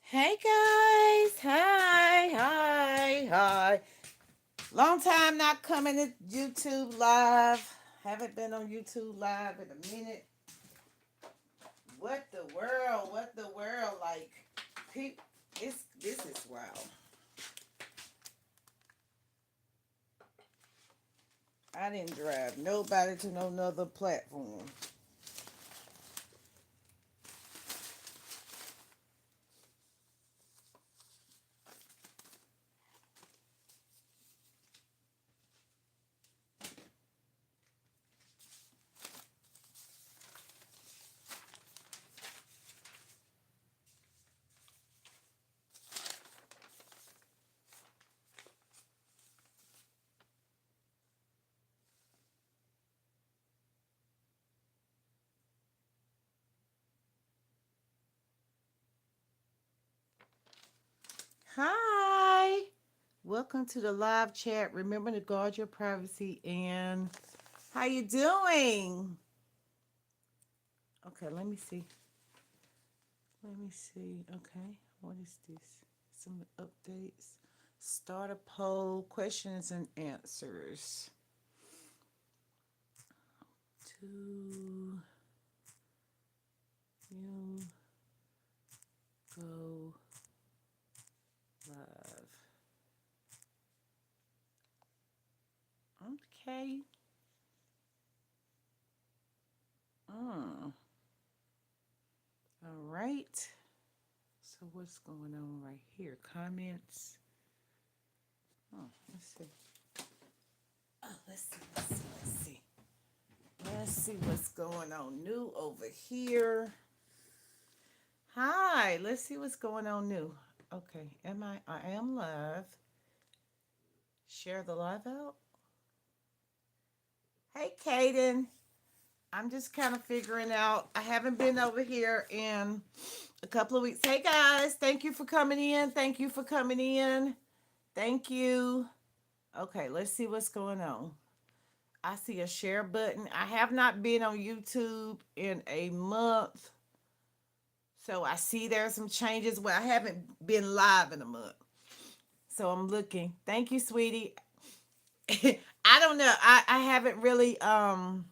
Hey guys, hi. Long time not coming to YouTube live. Haven't been on YouTube live in a minute. What the world? What the world? Like, this is wild. I didn't drive nobody to no another platform. Hi, welcome to the live chat. Remember to guard your privacy and how you doing? Okay, let me see. Let me see. Okay, what is this? Some updates. Start a poll, questions and answers. To you go live. Okay. Mm. All right. So what's going on right here? Comments. Oh, let's see. Oh, Let's see what's going on new over here. Hi, let's see what's going on new. Okay, I am live. Share the live out. Hey, Kaden. I'm just kind of figuring out. I haven't been over here in a couple of weeks. Hey, guys. Thank you for coming in. Thank you for coming in. Thank you. Okay, let's see what's going on. I see a share button. I have not been on YouTube in a month. So I see there's some changes where I haven't been live in a month. So I'm looking. Thank you, sweetie. I don't know. I haven't really dialed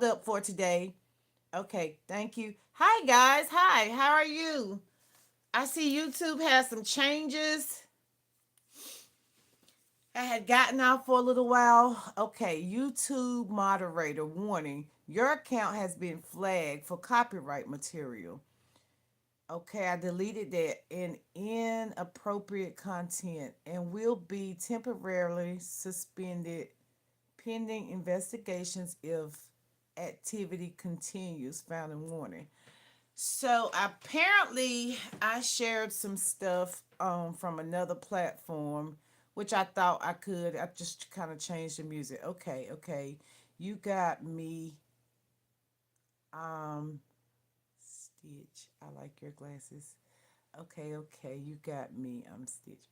up for today. Okay, thank you. Hi guys. Hi. How are you? I see YouTube has some changes. I had gotten out for a little while. Okay, YouTube moderator warning. Your account has been flagged for copyright material. Okay, I deleted that in inappropriate content and will be temporarily suspended pending investigations if activity continues, found in warning. So apparently, I shared some stuff from another platform, which I thought I could. I just kind of changed the music. Okay, okay. You got me. Um, Stitch. I like your glasses. Okay, okay. You got me. I'm Stitch.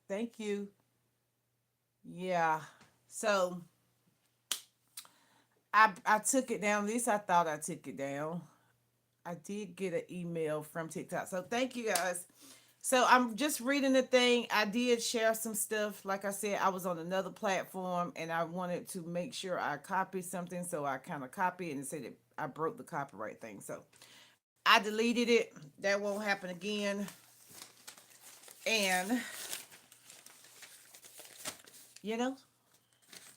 Thank you. Yeah. So I took it down. At least I thought I took it down. I did get an email from TikTok. So thank you guys. So I'm just reading the thing. I did share some stuff. Like I said, I was on another platform and I wanted to make sure I copied something. So I kind of copied and said that I broke the copyright thing. So I deleted it. That won't happen again. And, you know,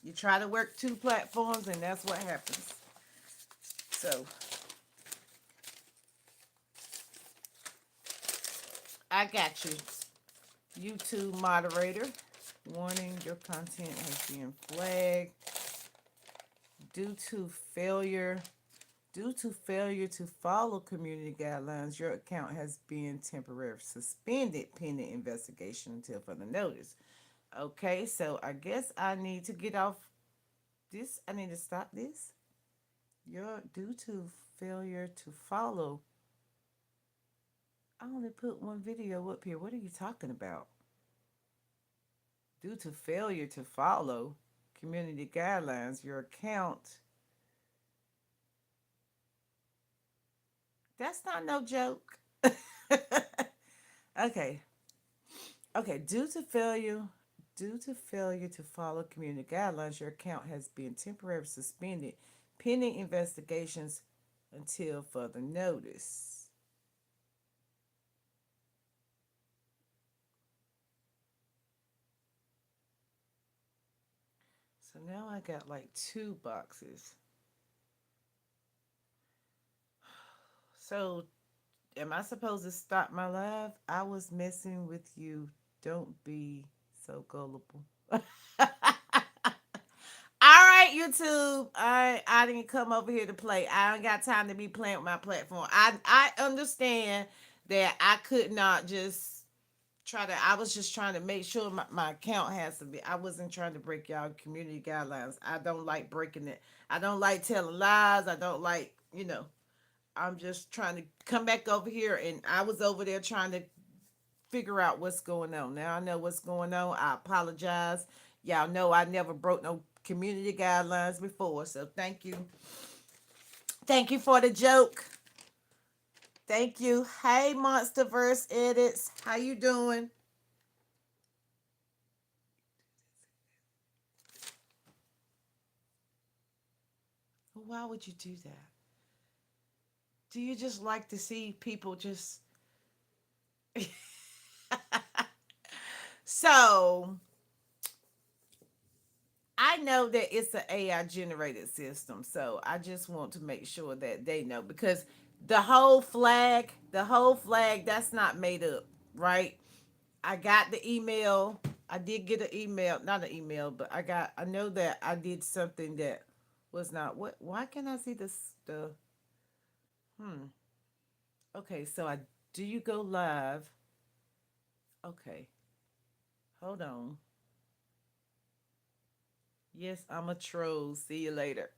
you try to work two platforms and that's what happens. So I got you. YouTube moderator. Warning, your content has been flagged due to failure to follow community guidelines. Your account has been temporarily suspended pending investigation until further notice. Okay, so I guess I need to get off this. I need to stop this. You're due to failure to follow. I only put one video up here. What are you talking about? Due to failure to follow community guidelines, your account. That's not no joke. Okay. Okay. Due to failure to follow community guidelines, your account has been temporarily suspended pending investigations until further notice. So now I got like two boxes. So am I supposed to stop my live? I was messing with you. Don't be so gullible. All right, YouTube. I didn't come over here to play. I don't got time to be playing with my platform. I understand that I could not just try to. I was just trying to make sure my account has to be. I wasn't trying to break y'all community guidelines. I don't like breaking it. I don't like telling lies. I don't like I'm just trying to come back over here, and I was over there trying to figure out what's going on. Now I know what's going on. I apologize. Y'all know I never broke no community guidelines before, so thank you. Thank you for the joke. Thank you. Hey, Monsterverse Edits, how you doing? Why would you do that? Do you just like to see people just so I know that it's an AI generated system, so I just want to make sure that they know because the whole flag, that's not made up, right? I got the email. I did get an email, not an email, but I know that I did something that was not what. Why can I see this? The hmm. Okay, so I do you go live? Okay, hold on. Yes, I'm a troll. See you later.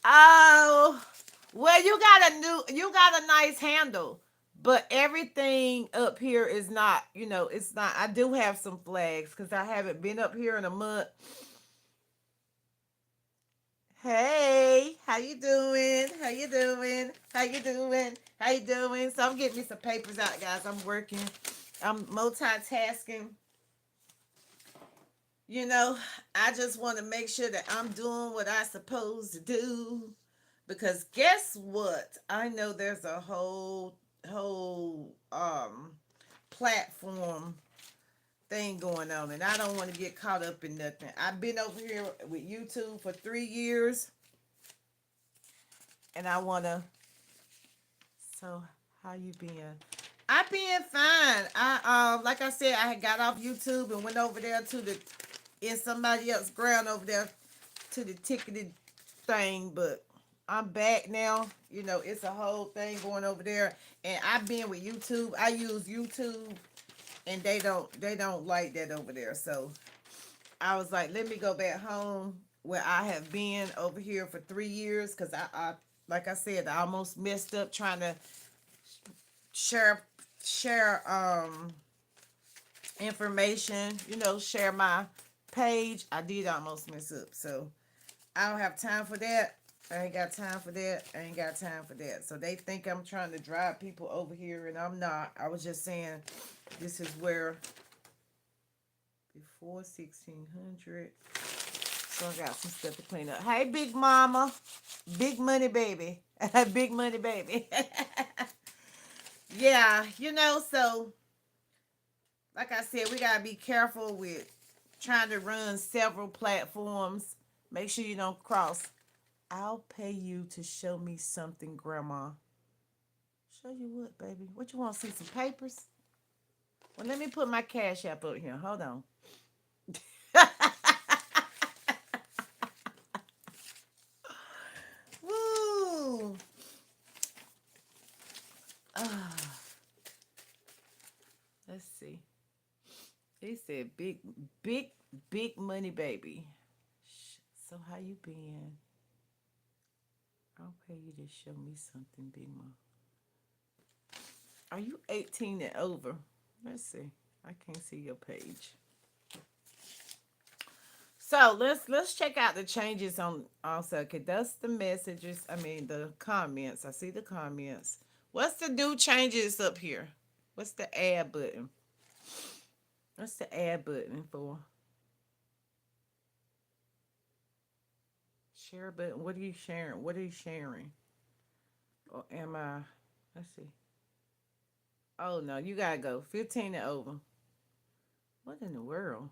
Oh, well, you got a nice handle, but everything up here is not, it's not. I do have some flags because I haven't been up here in a month. Hey, how you doing? How you doing? How you doing? How you doing? So I'm getting me some papers out, guys. I'm working. I'm multitasking. You know, I just want to make sure that I'm doing what I supposed to do. Because guess what? I know there's a whole platform thing going on, and I don't want to get caught up in nothing. I've been over here with YouTube for 3 years, and I wanna. So how you been? I been fine. I like I said, I had got off YouTube and went over there to the in somebody else's ground over there to the ticketed thing, but I'm back now. It's a whole thing going over there, and I've been with YouTube. I use YouTube, and they don't like that over there. So I was like, let me go back home where I have been over here for 3 years, because I like I said, I almost messed up trying to share share information. Share my page. I did almost mess up, so I don't have time for that. I ain't got time for that. I ain't got time for that. So they think I'm trying to drive people over here, and I'm not. I was just saying this is where before 1600. So I got some stuff to clean up. Hey, big mama, big money baby, big money baby. Yeah, so like I said, we gotta be careful with trying to run several platforms. Make sure you don't cross. I'll pay you to show me something, Grandma. Show you what, baby? What you want to see? Some papers? Well, let me put my cash app up here. Hold on. Woo! Ah, let's see. He said, "Big, big, big money, baby." So how you been? I'll pay you to show me something, Big Mom. Are you 18 and over? Let's see. I can't see your page. So let's check out the changes on also. Okay, that's the messages. I mean the comments. I see the comments. What's the new changes up here? What's the add button? What's the add button for? Share button. What are you sharing? What are you sharing? Or am I? Let's see. Oh no, you gotta go 15 and over. What in the world?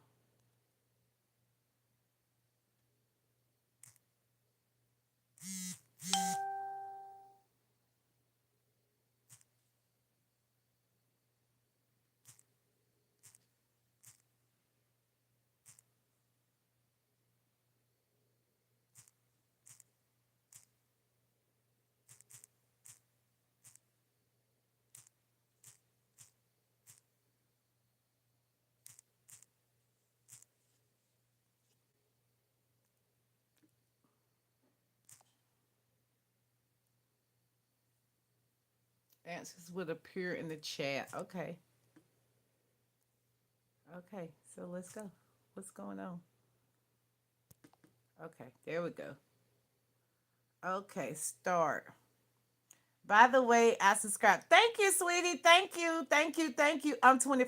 Answers would appear in the chat. Okay. Okay. So let's go. What's going on? Okay. There we go. Okay. Start. By the way, I subscribe. Thank you, sweetie. Thank you. Thank you. Thank you. I'm 20.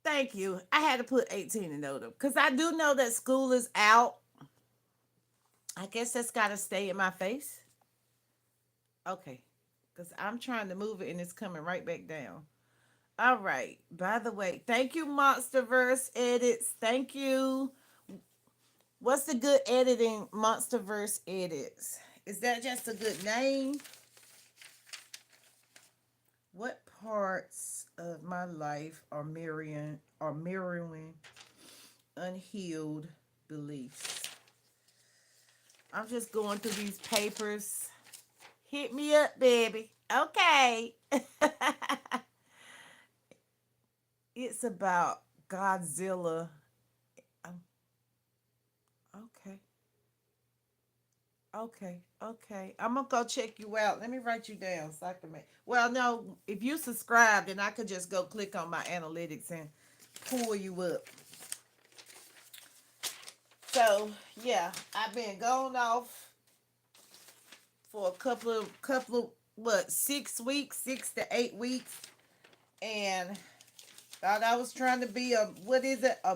Thank you. I had to put 18 and older because I do know that school is out. I guess that's got to stay in my face. Okay. Because I'm trying to move it and it's coming right back down. All right. By the way, thank you, Monsterverse Edits. Thank you. What's the good editing, Monsterverse Edits? Is that just a good name? What parts of my life are mirroring unhealed beliefs? I'm just going through these papers. Hit me up, baby. Okay. It's about Godzilla. Um, okay. Okay. Okay. I'm gonna go check you out. Let me write you down so I can make. Well, no, if you subscribe, then I could just go click on my analytics and pull you up. So yeah, I've been going off for a couple of what 6 weeks, 6 to 8 weeks, and thought I was trying to be a what is it a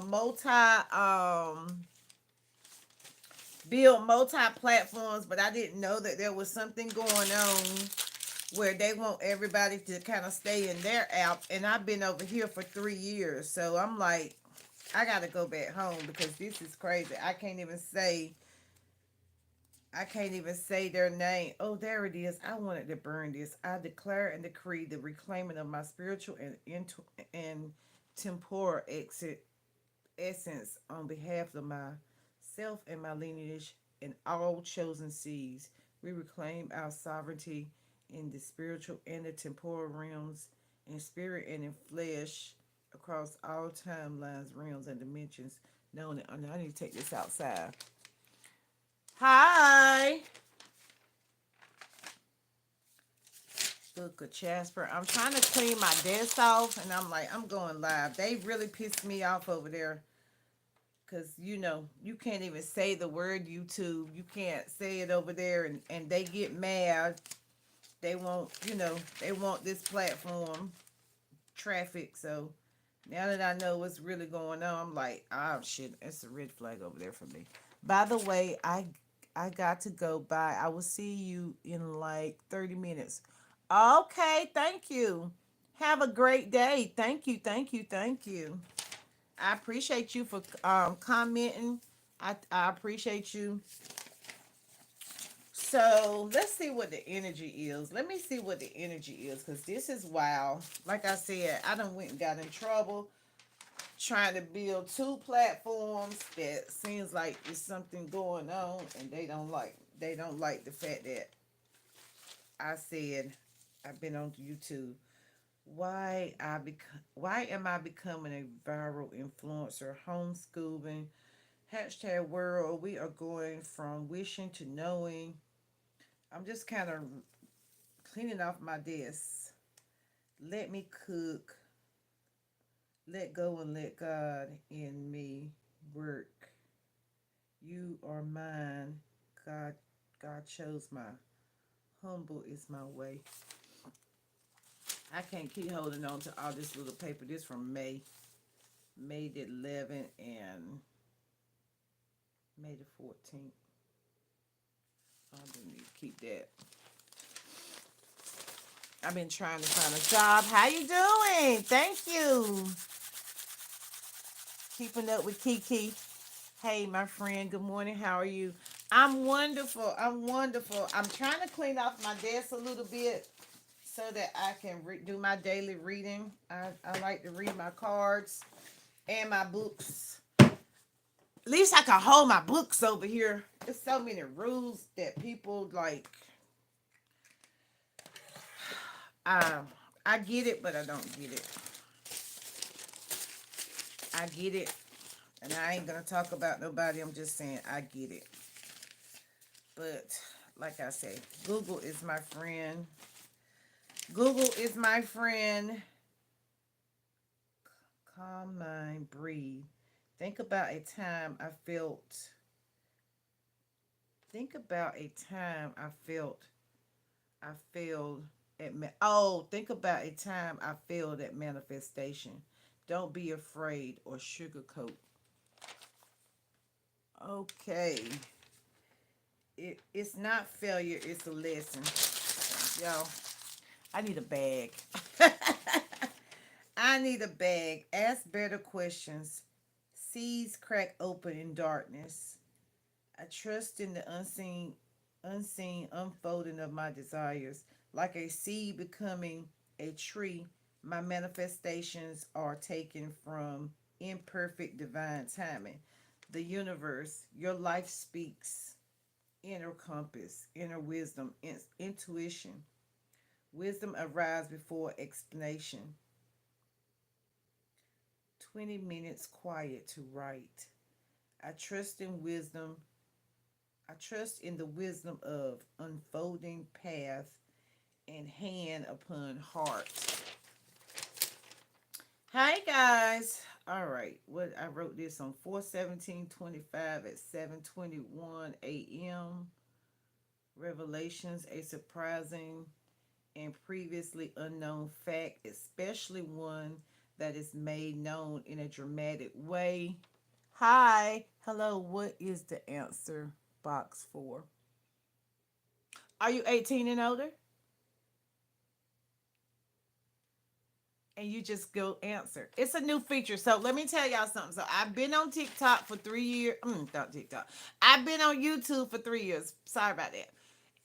build multi platforms, but I didn't know that there was something going on where they want everybody to kind of stay in their app, and I've been over here for 3 years, so I'm like, I gotta go back home because this is crazy. I can't even say their name. Oh, there it is. I wanted to burn this. I declare and decree the reclaiming of my spiritual and temporal essence on behalf of myself and my lineage and all chosen seeds. We reclaim our sovereignty in the spiritual and the temporal realms, in spirit and in flesh, across all timelines, realms, and dimensions. Known. I need to take this outside. Hi, Book of Jasper. I'm trying to clean my desk off, and I'm like, I'm going live. They really pissed me off over there because you can't even say the word YouTube. You can't say it over there, and they get mad. They want this platform traffic. So now that I know what's really going on, I'm like, oh shit, it's a red flag over there for me. By the way, I got to go by. I will see you in like 30 minutes. Okay, thank you. Have a great day. Thank you, thank you, thank you. I appreciate you for commenting. I appreciate you. So let's see what the energy is. Let me see what the energy is because this is wild. Like I said, I done went and got in trouble trying to build two platforms that seems like there's something going on, and they don't like the fact that I said I've been on YouTube. Why am I becoming a viral influencer? Homeschooling. Hashtag world. We are going from wishing to knowing. I'm just kind of cleaning off my desk. Let me cook. Let go and let God in me work. You are mine. God, God chose my humble is my way. I can't keep holding on to all this little paper. This from May the 11th and May the 14th. I do need to keep that. I've been trying to find a job. How you doing? Thank you. Keeping up with Kiki. Hey, my friend. Good morning. How are you? I'm wonderful. I'm wonderful. I'm trying to clean off my desk a little bit so that I can do my daily reading. I like to read my cards and my books. At least I can hold my books over here. There's so many rules that people like. Um, I get it, but I don't get it. I get it, and I ain't gonna talk about nobody. I'm just saying I get it. But like I say, Google is my friend. Google is my friend. Calm mind, breathe. Think about a time I felt. Think about a time I felt. I failed at. Think about a time I failed at manifestation. Don't be afraid or sugarcoat. Okay. It's not failure, it's a lesson. Y'all, I need a bag. I need a bag. Ask better questions. Seas crack open in darkness. I trust in the unseen unfolding of my desires. Like a seed becoming a tree, my manifestations are taken from imperfect divine timing. The universe, your life speaks. Inner compass, inner wisdom, intuition. Wisdom arrives before explanation. 20 minutes quiet to write. I trust in wisdom. I trust in the wisdom of unfolding path and hand upon heart. Hi guys. All right. What I wrote this on 4/17/25 at 7:21 a.m. Revelations, a surprising and previously unknown fact, especially one that is made known in a dramatic way. Hi. Hello. What is the answer box for? Are you 18 and older? And you just go answer. It's a new feature. So let me tell y'all something. So I've been on TikTok for 3 years. Not TikTok. I've been on YouTube for 3 years. Sorry about that.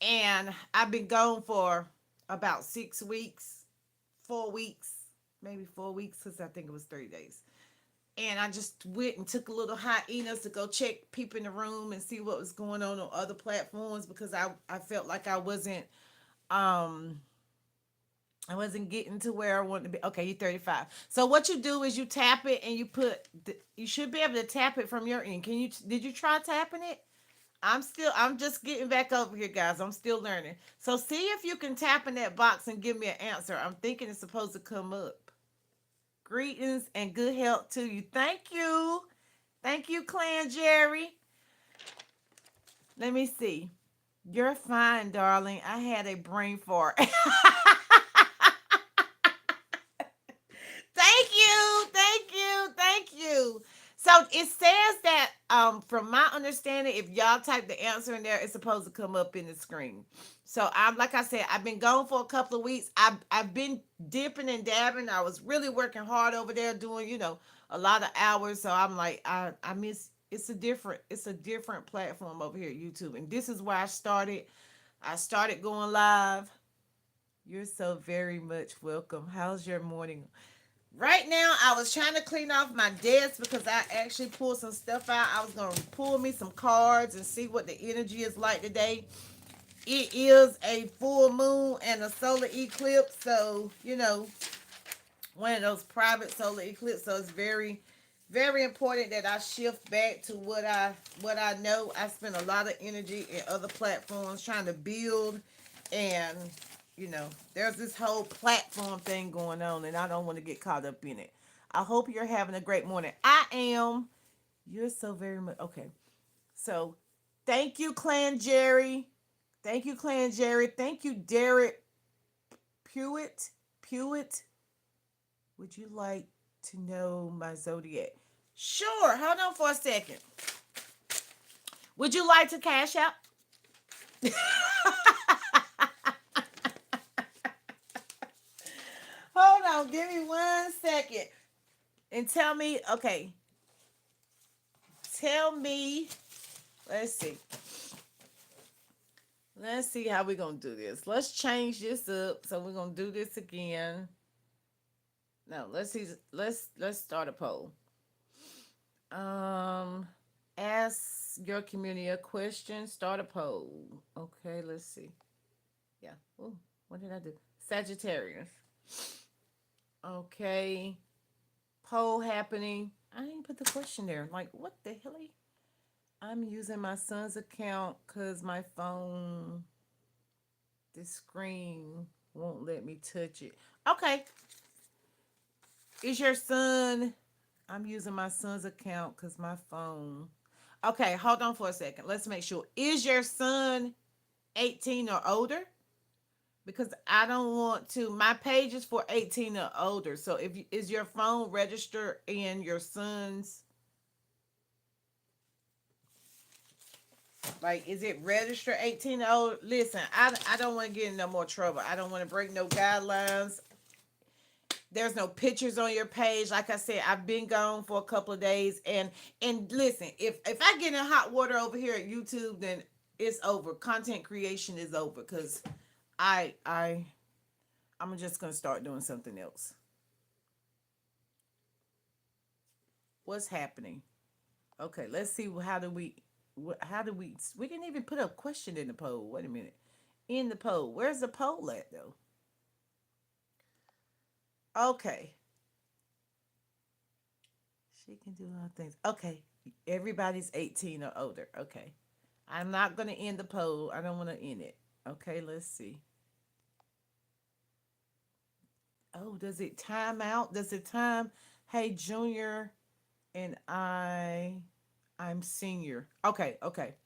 And I've been gone for about 6 weeks, 4 weeks, maybe 4 weeks, because I think it was 3 days. And I just went and took a little hiatus to go check people in the room and see what was going on other platforms because I felt like um I wasn't getting to where I wanted to be. Okay, you're 35. So what you do is you tap it and you should be able to tap it from your end. Did you try tapping it? I'm just getting back over here, guys. I'm still learning. So see if you can tap in that box and give me an answer. I'm thinking it's supposed to come up. Greetings and good health to you. Thank you. Thank you, Clan Jerry. Let me see. You're fine, darling. I had a brain fart. Thank you, thank you, thank you. So it says that from my understanding, if y'all type the answer in there, it's supposed to come up in the screen. So I'm like I said, I've been gone for a couple of weeks. I've been dipping and dabbing. I was really working hard over there doing, a lot of hours. So I'm like, I miss it's a different platform over here at YouTube. And this is where I started. I started going live. You're so very much welcome. How's your morning? Right now, I was trying to clean off my desk because I actually pulled some stuff out. I was going to pull me some cards and see what the energy is like today. It is a full moon and a solar eclipse. So, one of those private solar eclipses. So it's very, very important that I shift back to what I know. I spend a lot of energy in other platforms trying to build and there's this whole platform thing going on and I don't want to get caught up in it. I hope you're having a great morning. I am. You're so very much okay. So, thank you, Clan Jerry. Thank you, Clan Jerry. Thank you, Derek Pewitt. Pewitt. Would you like to know my zodiac? Sure. Hold on for a second. Would you like to cash out? Hold on. Give me 1 second. And tell me, okay. Tell me. Let's see. Let's see how we're gonna do this. Let's change this up. So we're gonna do this again. No, let's see. Let's start a poll. Um, ask your community a question. Start a poll. Okay, let's see. Yeah. Oh, what did I do? Sagittarius. Okay. Poll happening. I didn't put the question there. Like, what the hell? I'm using my son's account because my phone, the screen won't let me touch it. Okay. Is your son? I'm using my son's account because my phone. Okay, hold on for a second. Let's make sure. Is your son 18 or older? Because I don't want to. My page is for 18 or older. So if you, is your phone registered in your son's, like, is it registered 18 or older? Listen, I don't want to get in no more trouble. I don't want to break no guidelines. There's no pictures on your page. Like I said, I've been gone for a couple of days, and listen, if I get in hot water over here at YouTube, then it's over. Content creation is over because I I'm just gonna start doing something else. What's happening? Okay, let's see. How do we didn't even put a question in the poll. Wait a minute. In the poll, where's the poll at though? Okay, she can do all things. Okay, everybody's 18 or older. Okay, I'm not gonna end the poll. I don't want to end it. Okay, let's see. Oh, does it time out? Does it time? Hey, Junior, and I'm senior. Okay, okay,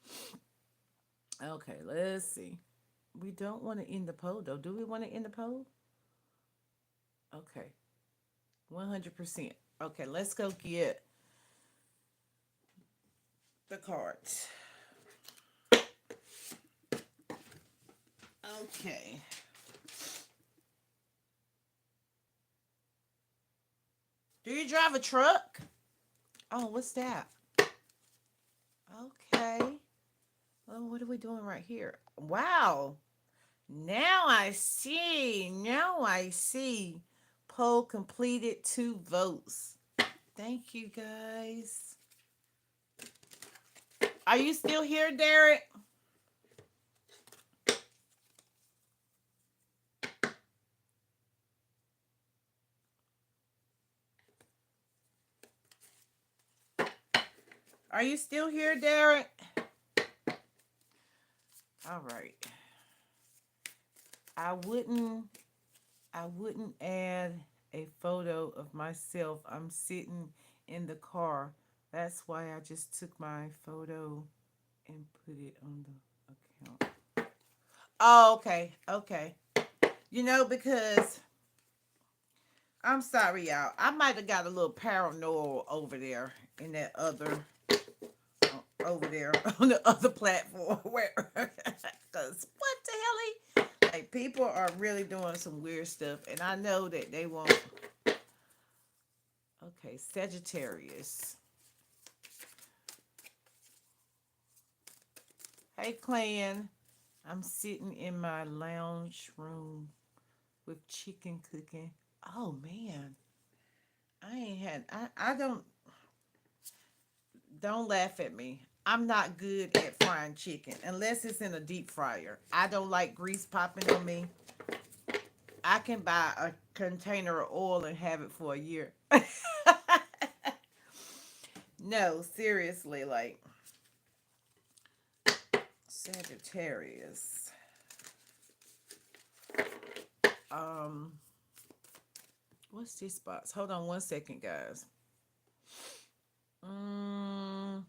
okay. Let's see. We don't want to end the poll though. Do we want to end the poll? Okay, 100%. Okay, let's go get the cards. Okay. Do you drive a truck? Oh, what's that? Okay. Well, what are we doing right here? Wow. Now I see. Now I see. Poll completed, 2 votes. Thank you guys. Are you still here, Derek? Are you still here, Derek? All right. I wouldn't add a photo of myself. I'm sitting in the car. That's why I just took my photo and put it on the account. Oh, okay. Okay. Because I'm sorry, y'all. I might have got a little paranoid over there in that other over there on the other platform where because what the hell like people are really doing some weird stuff and I know that they won't. Okay, Sagittarius. Hey clan, I'm sitting in my lounge room with chicken cooking. Oh man, I ain't had I don't laugh at me. I'm not good at frying chicken unless it's in a deep fryer. I don't like grease popping on me. I can buy a container of oil and have it for a year. No, seriously, like Sagittarius. Um, What's this box? Hold on 1 second, guys. Mm,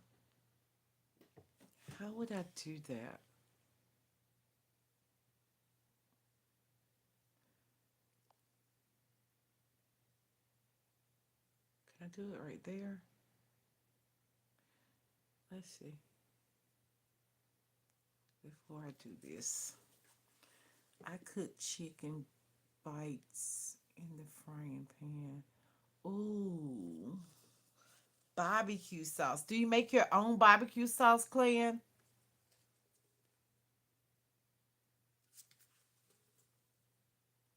how would I do that? Can I do it right there? Let's see. Before I do this, I cook chicken bites in the frying pan. Ooh, barbecue sauce. Do you make your own barbecue sauce, Clan?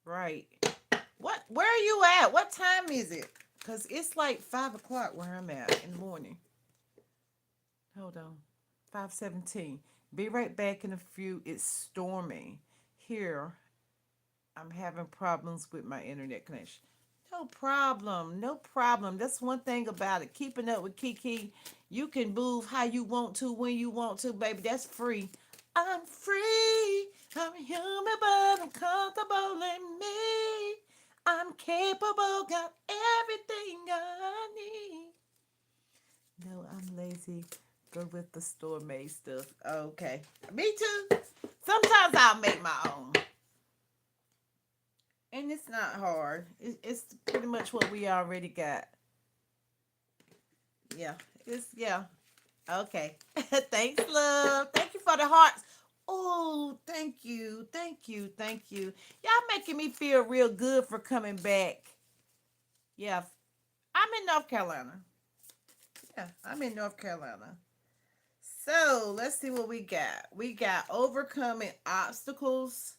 Right. What? Where are you at? What time is it? Cause it's like 5 o'clock where I'm at in the morning. Hold on. 5:17. Be right back in a few. It's storming here. I'm having problems with my internet connection. No problem. No problem. That's one thing about it. Keeping up with Kiki. You can move how you want to when you want to, baby. That's free. I'm free. I'm human, but I'm comfortable in me. I'm capable, got everything I need. No, I'm lazy. Go with the store made stuff. Okay. Me too. Sometimes I'll make my own. And it's not hard. It's pretty much what we already got. Yeah. Yeah. Okay. Thanks, love. Thank you for the hearts. Oh, thank you. Thank you. Thank you. Y'all making me feel real good for coming back. Yeah. I'm in North Carolina. Yeah, I'm in North Carolina. So let's see what we got. We got overcoming obstacles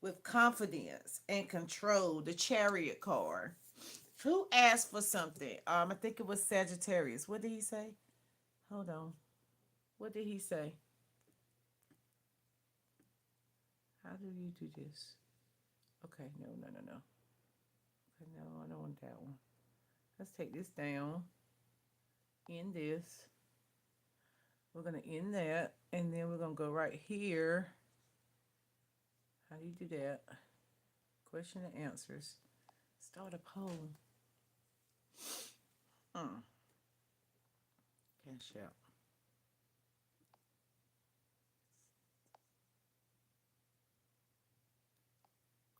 with confidence and control, the chariot card. Who asked for something? I think it was Sagittarius. What did he say? Hold on. What did he say? How do you do this? Okay, no, no, no, no. Okay, no, I don't want that one. Let's take this down. End this. We're gonna end that, and then we're gonna go right here. How do you do that? Question and answers. Start a poll. Hmm. Cash out.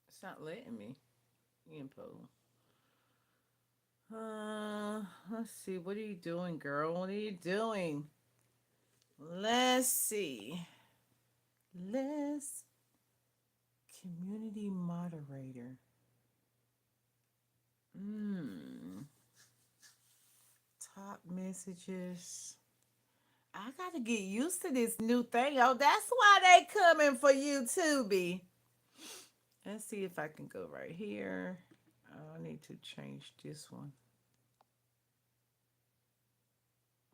It's not letting me. Info. Let's see. What are you doing, girl? What are you doing? Let's see. Let's community moderator. Hmm. Top messages. I gotta get used to this new thing. Oh, that's why they coming for you too, B. Let's see if I can go right here. Oh, I need to change this one.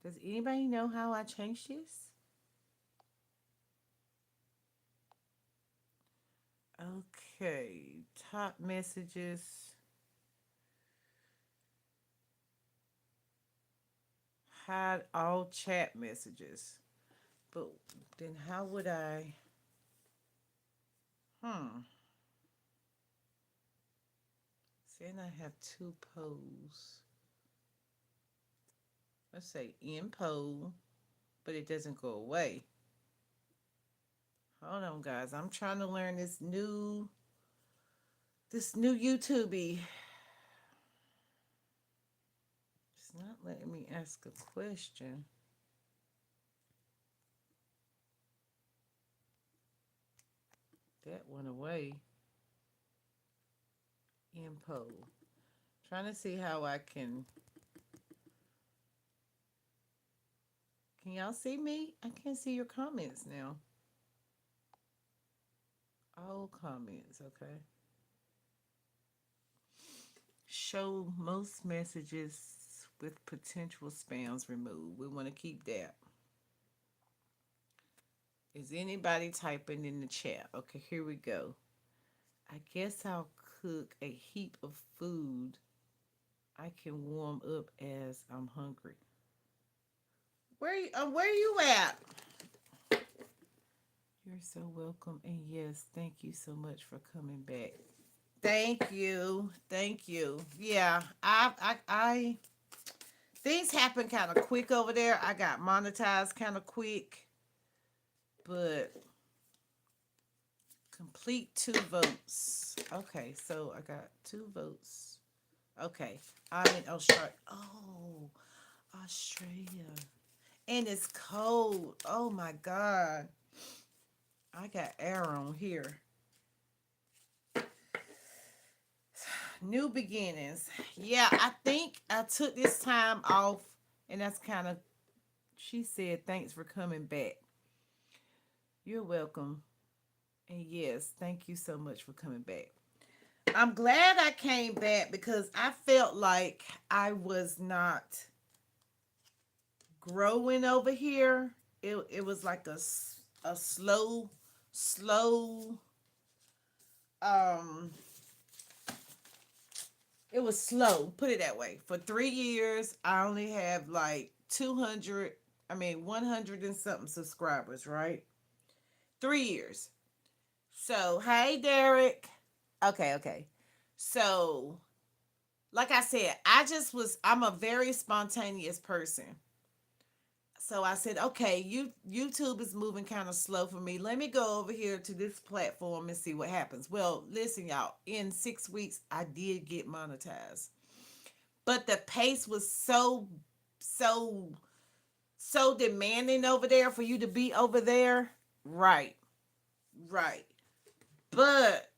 Does anybody know how I changed this? Okay, top messages. Hide all chat messages. But then how would I? Hmm. Saying I have two polls. Let's say in poll, but it doesn't go away. Hold on, guys. I'm trying to learn this new YouTube. It's not letting me ask a question. That went away. In poll. Trying to see how I can. Can y'all see me? I can't see your comments now. All comments, okay. Show most messages with potential spams removed. We want to keep that. Is anybody typing in the chat? Okay, here we go. I guess I'll cook a heap of food I can warm up as I'm hungry. Where you at? You're so welcome, and yes, thank you so much for coming back. Thank you. Thank you. Yeah, I things happen kind of quick over there. I got monetized kind of quick, but complete 2 votes. Okay, so I got 2 votes. Okay, I'm in Australia. Oh, Australia. And it's cold. Oh my God. I got air on here. New beginnings. Yeah, I think I took this time off, and that's kind of, she said, thanks for coming back. You're welcome. And yes, thank you so much for coming back. I'm glad I came back because I felt like I was not growing over here. It was like a slow, um, it was slow, put it that way. For 3 years, I only have like 200, I mean, 100 and something subscribers, right? 3 years. So, hey, Derek. Okay, okay. So, like I said, I'm a very spontaneous person. So I said, okay, YouTube is moving kind of slow for me. Let me go over here to this platform and see what happens. Well, listen, y'all, in 6 weeks, I did get monetized. But the pace was so, so demanding over there for you to be over there. Right, right. But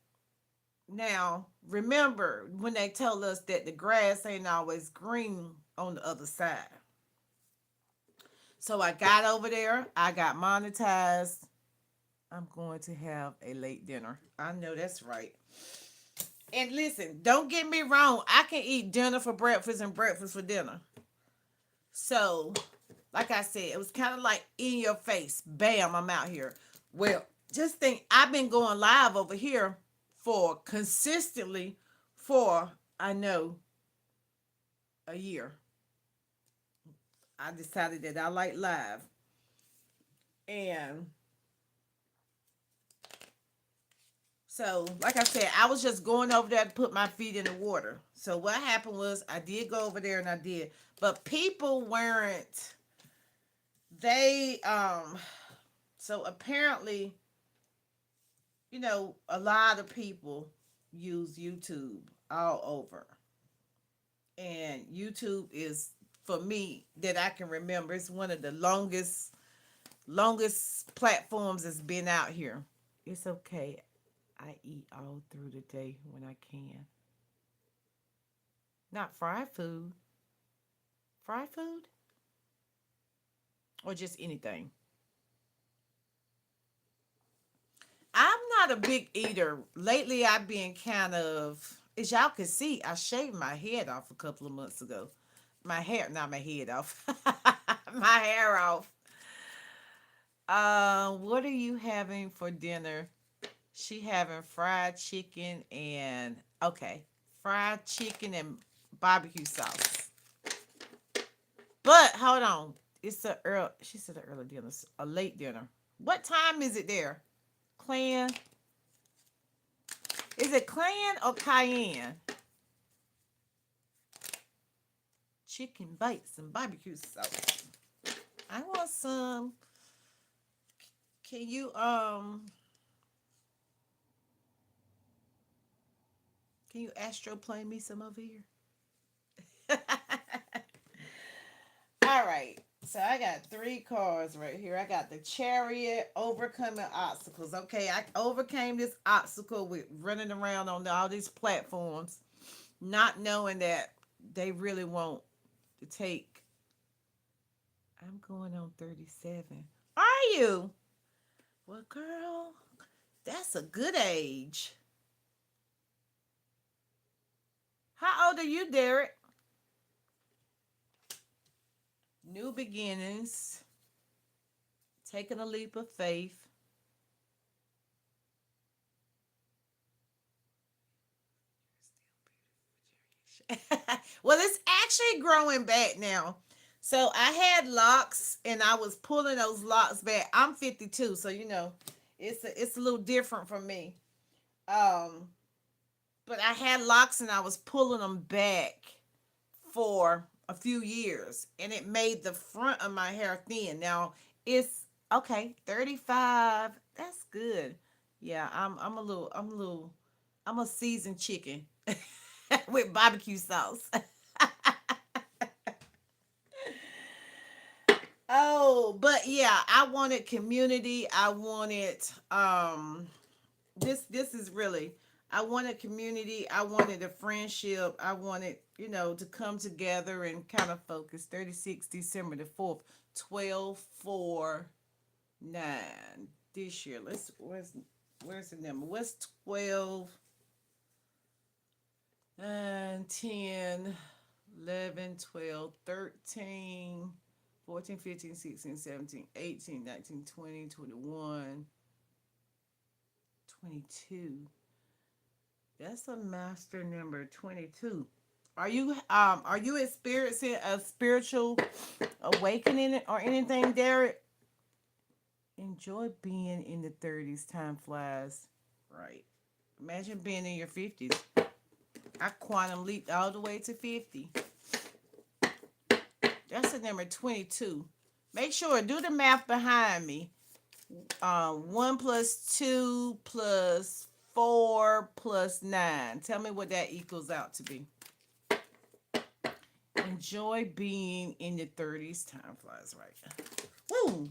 now, remember when they tell us that the grass ain't always green on the other side. So I got over there, I got monetized. I'm going to have a late dinner. I know that's right. And listen, don't get me wrong, I can eat dinner for breakfast and breakfast for dinner. So, like I said, it was kind of like in your face. Bam, I'm out here. Well, just think I've been going live over here for consistently for, I know, a year. I decided that I like live. And so, like I said, I was just going over there to put my feet in the water. So what happened was I did go over there and I did. But people weren't, they so apparently, a lot of people use YouTube all over. And YouTube is, for me, that I can remember, it's one of the longest platforms that's been out here. It's okay. I eat all through the day when I can. Not fried food. Fried food? Or just anything. I'm not a big eater. Lately, I've been kind of, as y'all can see, I shaved my head off a couple of months ago. My hair, not my head off. My hair off. What are you having for dinner? She having fried chicken and, okay, fried chicken and barbecue sauce. But hold on, it's a early. She said an early dinner, a late dinner. What time is it there? Clan? Is it clan or cayenne? Chicken bites and barbecue sauce. I want some. Can you astro play me some over here? All right. So I got 3 cards right here. I got the chariot, overcoming obstacles. Okay, I overcame this obstacle with running around on all these platforms, not knowing that they really want to take. I'm going on 37. Are you? Well, girl, that's a good age. How old are you, Derek? New beginnings, taking a leap of faith. Well, it's actually growing back now. So I had locks and I was pulling those locks back. I'm 52, so it's a little different from me. Um but I had locks and I was pulling them back for a few years, and it made the front of my hair thin. Now it's okay, 35. That's good. Yeah, I'm a seasoned chicken with barbecue sauce. Oh, but yeah, I wanted community. I wanted this is really, I wanted community. I wanted a friendship. I wanted, to come together and kind of focus. 36 December the 4th, 12/4/9 this year. Let's where's the number? What's 12 and 10, 11, 12, 13, 14, 15, 16, 17, 18, 19, 20, 21, 22. That's a master number, 22. Are you experiencing a spiritual awakening or anything, Derek? Enjoy being in the 30s. Time flies. Right. Imagine being in your 50s. I quantum leaped all the way to 50. That's the number 22. Make sure, do the math behind me. 1 plus 2 plus 4 plus 9. Tell me what that equals out to be. Enjoy being in your 30s. Time flies, right? Woo!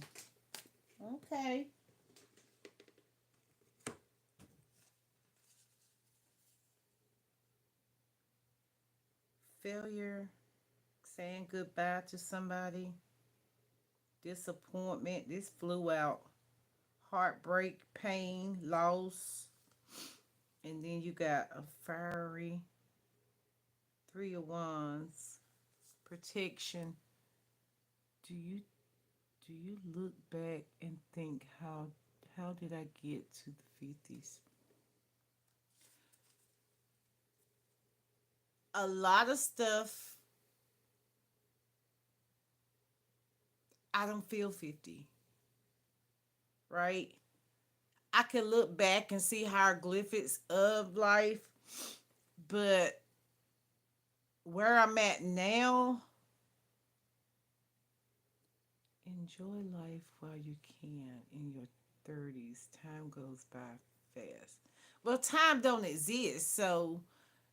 Okay. Failure, saying goodbye to somebody, disappointment, this flew out, heartbreak, pain, loss, and then you got a fiery, 3 of Wands, protection. Do you do you look back and think how did I get to the 50s? A lot of stuff. I don't feel 50, right? I can look back and see hieroglyphics of life, but where I'm at now, enjoy life while you can in your 30s. Time goes by fast. Well, time don't exist, so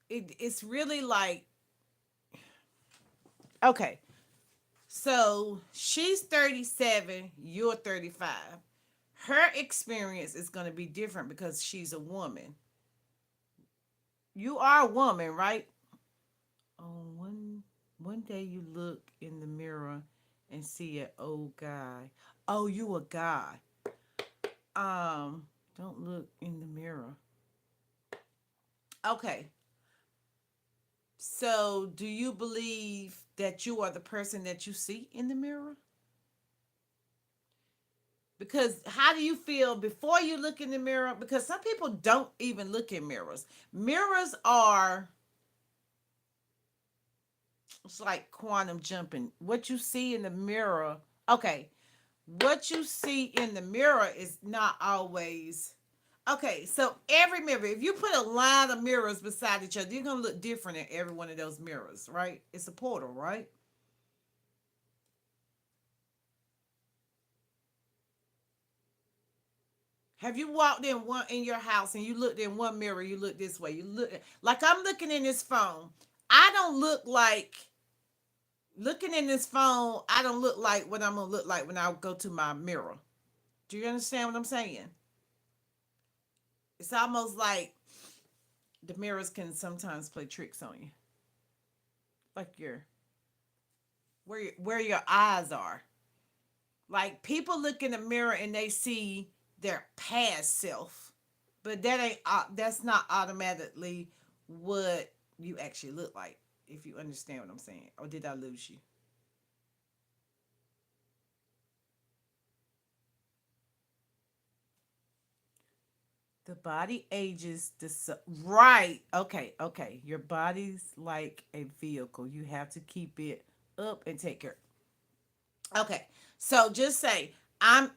it's really like, okay, so she's 37, you're 35. Her experience is going to be different because she's a woman. You are a woman, right? Oh, one day you look in the mirror and see an old guy. Oh, you a guy. Don't look in the mirror. Okay. So, do you believe that you are the person that you see in the mirror? Because how do you feel before you look in the mirror? Because some people don't even look in mirrors. Mirrors are, it's like quantum jumping. What you see in the mirror, okay, what you see in the mirror is not always. Okay, so every mirror, if you put a line of mirrors beside each other, you're gonna look different in every one of those mirrors, right? It's a portal, right? Have you walked in one in your house and you looked in one mirror, you look this way, you look like I'm looking in this phone. I don't look like looking in this phone, I don't look like what I'm gonna look like when I go to my mirror. Do you understand what I'm saying? It's almost like the mirrors can sometimes play tricks on you, like where your eyes are. Like people look in the mirror and they see their past self, but that's not automatically what you actually look like. If you understand what I'm saying, or did I lose you? The body ages right. Okay, okay. Your body's like a vehicle. You have to keep it up and take care. Okay. So just say I'm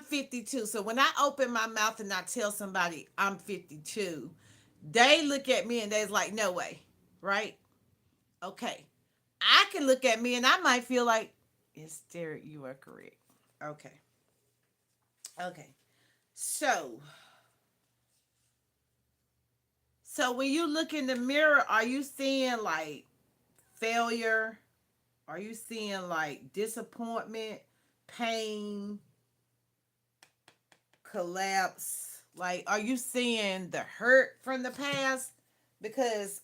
52. So when I open my mouth and I tell somebody I'm 52, They look at me and they's like, no way, right? Okay. I can look at me and I might feel like, yes, Derek, you are correct. Okay. Okay. So, so when you look in the mirror, are you seeing like failure? Are you seeing like disappointment, pain, collapse? Like, are you seeing the hurt from the past? Because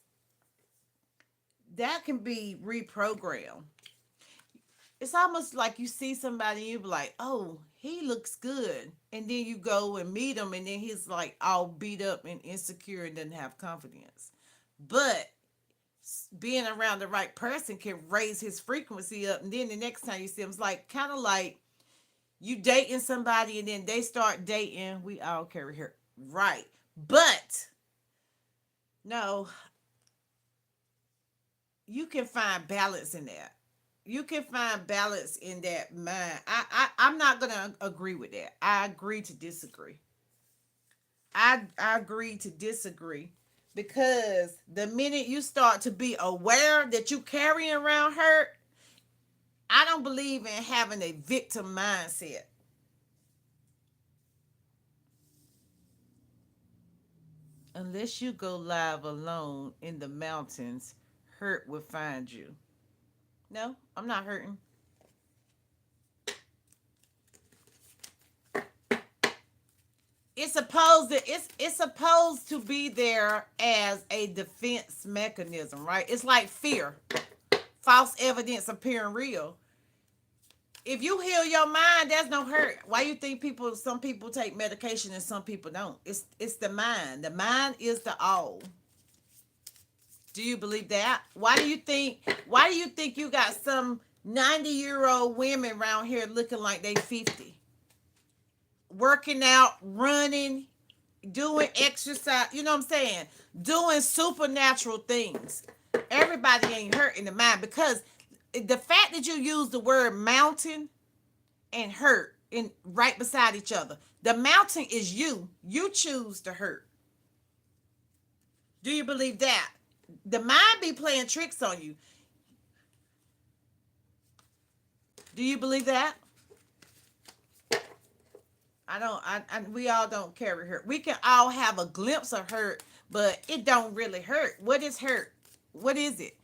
that can be reprogrammed. It's almost like you see somebody and you be like, oh, he looks good. And then you go and meet him and then he's like all beat up and insecure and doesn't have confidence. But being around the right person can raise his frequency up. And then the next time you see him, it's like kind of like you dating somebody and then they start dating. We all carry here. Right. But no, you can find balance in that. You can find balance in that mind. I'm not gonna agree with that. I agree to disagree. I agree to disagree because the minute you start to be aware that you carrying around hurt, I don't believe in having a victim mindset. Unless you go live alone in the mountains, hurt will find you. No, I'm not hurting. It's supposed to be there as a defense mechanism, right? It's like fear, false evidence appearing real. If you heal your mind, there's no hurt. Why you think people? Some people take medication and some people don't. It's the mind. The mind is the all. Do you believe that? Why do you think? Why do you think you got some 90-year-old women around here looking like they 50, working out, running, doing exercise, you know what I'm saying? Doing supernatural things. Everybody ain't hurt in the mind because the fact that you use the word mountain and hurt in right beside each other. The mountain is you. You choose to hurt. Do you believe that? The mind be playing tricks on you. Do you believe that? I don't. We all don't carry hurt. We can all have a glimpse of hurt, but it don't really hurt. What is hurt? What is it?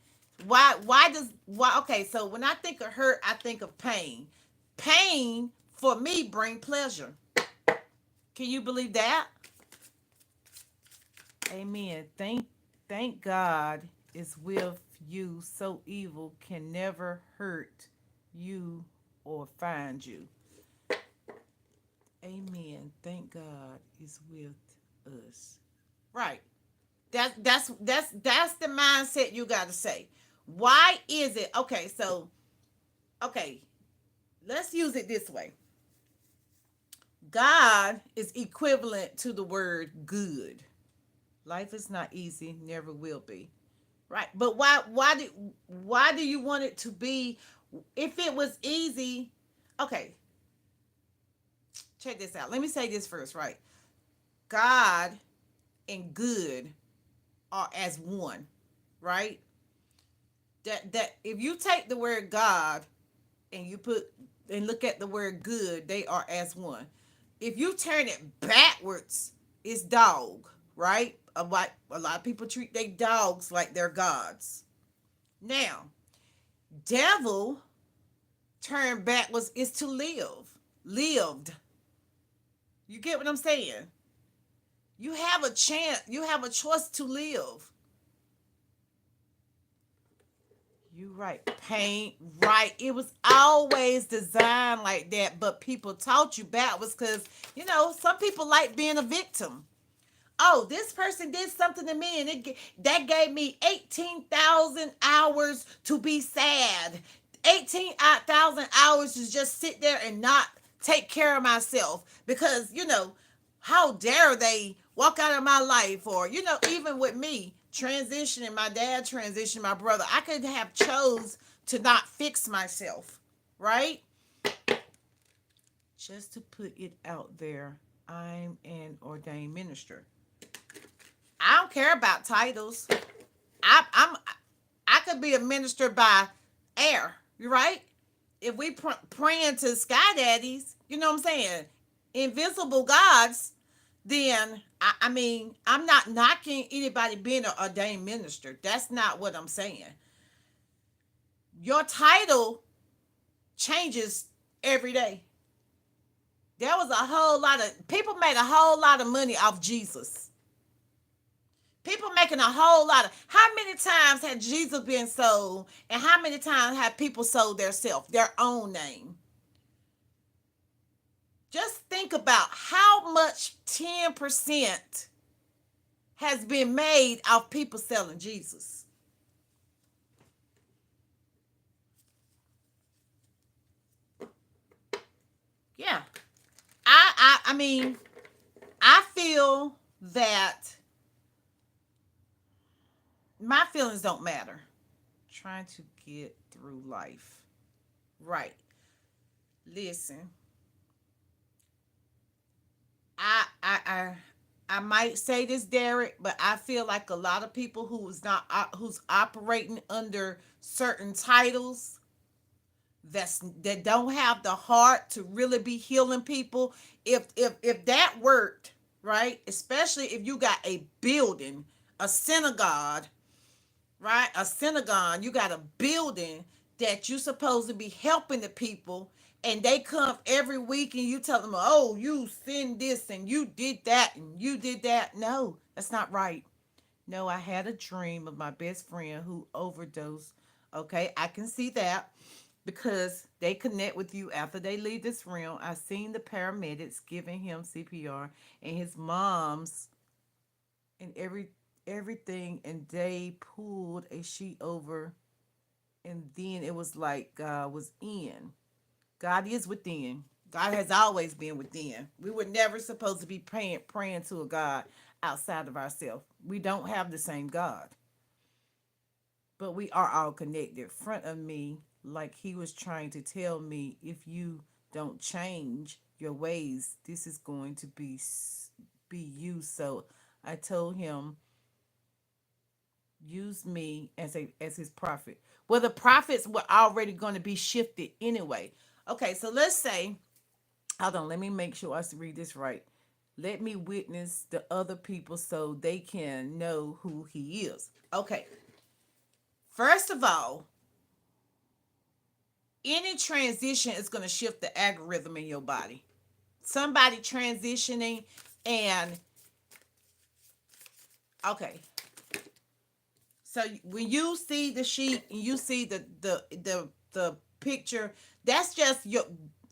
Why does why? Okay, so when I think of hurt, I think of pain. Pain for me bring pleasure. Can you believe that? Amen. Thank God is with you, so evil can never hurt you or find you. Amen. Thank God is with us. Right. That's the mindset you got to say. Why is it? Okay, so okay, let's use it this way. God is equivalent to the word good. Life is not easy, never will be. Right. But why do you want it to be if it was easy? Okay, check this out. Let me say this first, right? God and good are as one, right? That if you take the word God and you put and look at the word good, they are as one. If you turn it backwards, it's dog, right? A lot of people treat their dogs like they're gods. Now, devil turned backwards is to live, lived. You get what I'm saying? You have a chance. You have a choice to live. You right. Pain. Right. It was always designed like that, but people taught you backwards because, some people like being a victim. Oh, this person did something to me and that gave me 18,000 hours to be sad. 18,000 hours to just sit there and not take care of myself because, how dare they walk out of my life or, even with me transitioning, my dad transitioned, my brother, I could have chose to not fix myself, right? Just to put it out there, I'm an ordained minister. I don't care about titles. I'm I could be a minister by air. You right? If we praying to sky daddies, you know what I'm saying, invisible gods, then I mean, I'm not knocking anybody being an ordained minister. That's not what I'm saying. Your title changes every day. There was a whole lot of people made a whole lot of money off Jesus. People making a whole lot of. How many times had Jesus been sold, and how many times have people sold their self, their own name? Just think about how much 10% has been made off people selling Jesus. Yeah. I mean, I feel that my feelings don't matter. Trying to get through life. Right. Listen, I I I I might say this, Derek, but I feel like a lot of people who's operating under certain titles that don't have the heart to really be healing people. If that worked, right? Especially if you got a building, a synagogue, right? A synagogue, you got a building that you supposed to be helping the people, and they come every week and you tell them, oh, you send this and you did that and you did that. No, that's not right. No, I had a dream of my best friend who overdosed. Okay, I can see that because they connect with you after they leave this realm. I seen the paramedics giving him CPR and his mom's and everything, and they pulled a sheet over, and then it was like God was in. God is within. God has always been within. We were never supposed to be praying to a God outside of ourselves. We don't have the same God, but we are all connected. Front of me, like he was trying to tell me, if you don't change your ways, this is going to be you. So I told him, use me as his prophet. Well, the prophets were already going to be shifted anyway. Okay, so let's say, hold on, let me make sure I read this right. Let me witness the other people so they can know who he is. Okay, first of all, any transition is going to shift the algorithm in your body. Somebody transitioning, and okay, so when you see the sheet and you see the picture, that's just your.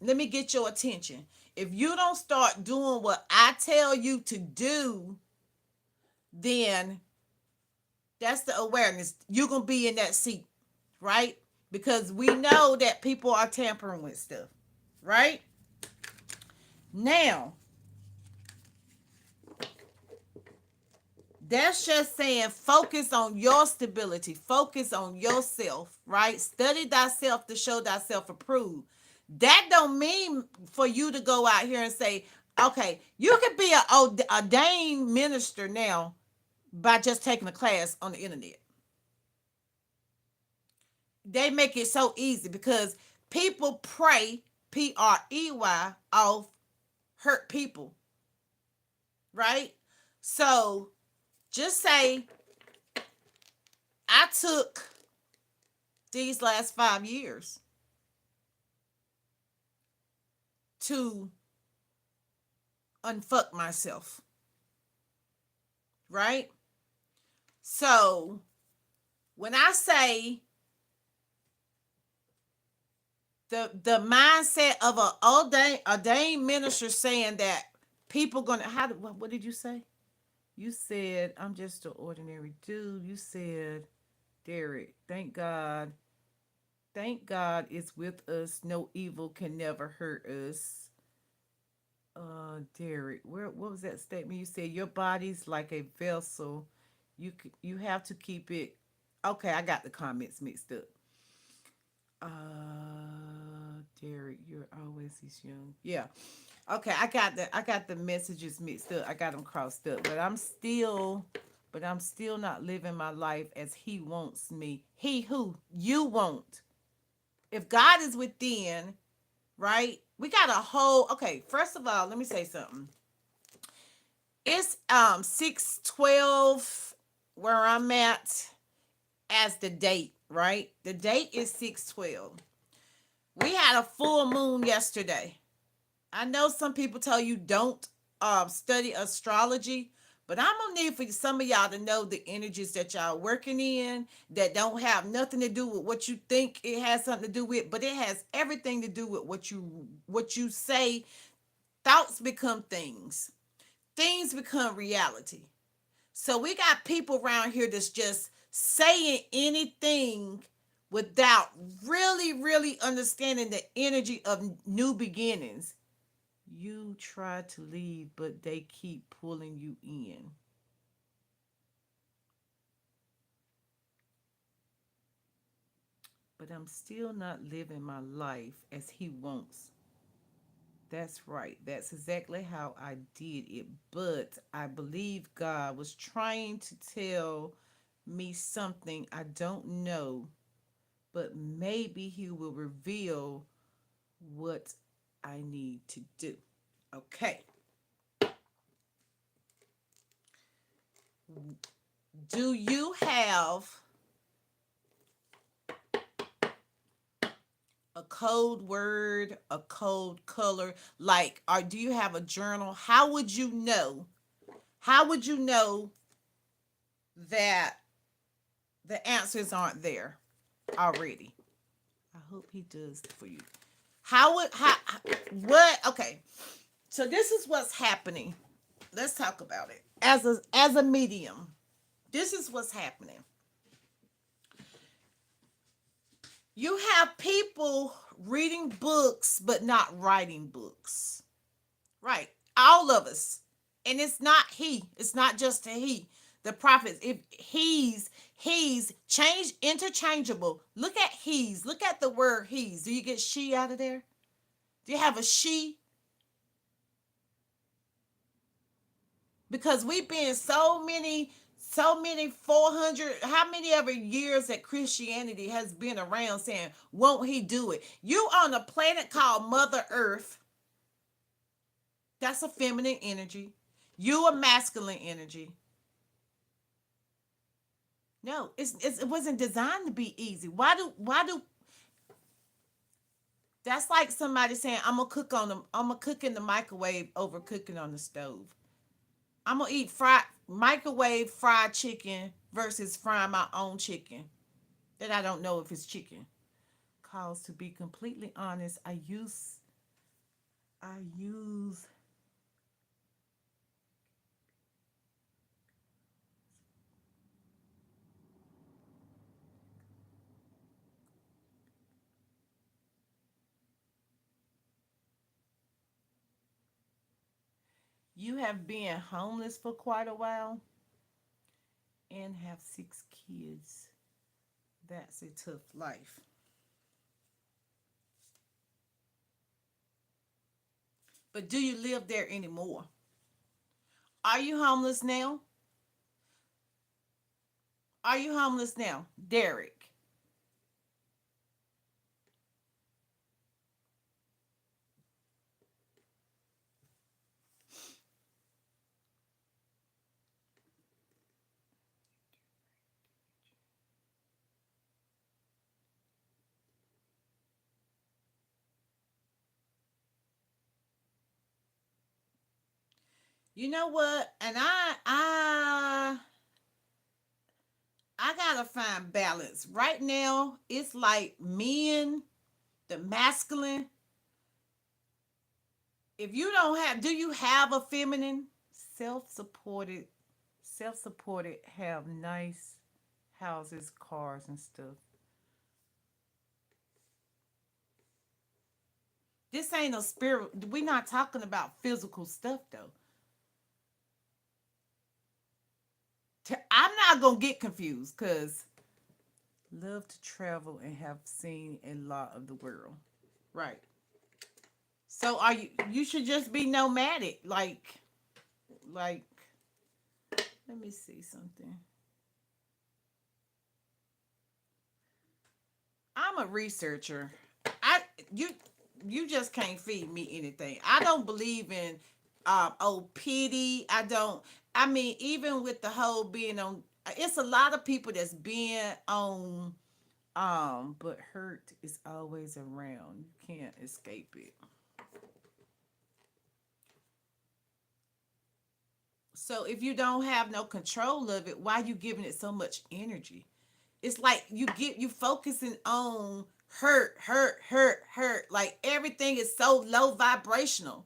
Let me get your attention. If you don't start doing what I tell you to do, then that's the awareness. You're gonna be in that seat, right? Because we know that people are tampering with stuff, right? Now, that's just saying focus on your stability, focus on yourself, right? Study thyself to show thyself approved. That don't mean for you to go out here and say, okay, you could be a ordained minister now by just taking a class on the internet. They make it so easy because people pray, PREY, off hurt people, right? So just say, I took these last 5 years to unfuck myself, right? So when I say the mindset of a ordained minister saying that people gonna what did you say? You said I'm just an ordinary dude. You said, Derek, thank God is with us. No evil can never hurt us. Derek, what was that statement you said? Your body's like a vessel. You have to keep it. Okay, I got the comments mixed up. Derek, you're always this young. Yeah. Okay, I got the messages mixed up. I got them crossed up, but I'm still but I'm still not living my life as he wants me. He who you want. If God is within, right? We got a whole, okay, first of all, let me say something. It's 6/12 where I'm at as the date, right? The date is 6/12. We had a full moon yesterday. I know some people tell you don't study astrology, but I'm gonna need for some of y'all to know the energies that y'all working in that don't have nothing to do with what you think it has something to do with, but it has everything to do with what you say. Thoughts become things. Things become reality. So we got people around here that's just saying anything without really, really understanding the energy of new beginnings. You try to leave, but they keep pulling you in. But I'm still not living my life as he wants. That's right. That's exactly how I did it. But I believe God was trying to tell me something I don't know, but maybe he will reveal what I need to do. Okay. Do you have a code word, a code color? Like, or do you have a journal? How would you know? How would you know that the answers aren't there already? I hope he does for you. How would how what? Okay, so this is what's happening. Let's talk about it as a medium. This is what's happening. You have people reading books but not writing books. Right. All of us. And it's not he. It's not just a he. The prophets. If he's changed interchangeable. Look at he's. Look at the word he's. Do you get she out of there? Do you have a she? Because we've been so many 400, how many ever years that Christianity has been around saying, won't he do it? You on a planet called Mother Earth. That's a feminine energy. You a masculine energy. No, it wasn't designed to be easy. Why do that's like somebody saying I'm gonna cook in the microwave over cooking on the stove. I'm gonna eat fried microwave fried chicken versus frying my own chicken that I don't know if it's chicken. Cause to be completely honest, I use you have been homeless for quite a while and have 6 kids. That's a tough life. But do you live there anymore? Are you homeless now? Are you homeless now, Derek? You know what? And I gotta find balance. Right now, it's like men, the masculine. If you don't have, do you have a feminine? Self-supported, self-supported have nice houses, cars, and stuff. This ain't a spirit. We're not talking about physical stuff though. I'm not gonna get confused because love to travel and have seen a lot of the world. Right. So you should just be nomadic. Like Let me see something. I'm a researcher. I you you just can't feed me anything. I don't believe in oh pity. I don't. I mean, even with the whole being on, it's a lot of people that's being on. But hurt is always around. You can't escape it. So if you don't have no control of it, why you giving it so much energy? It's like you focusing on hurt, hurt, hurt, hurt. Like everything is so low vibrational.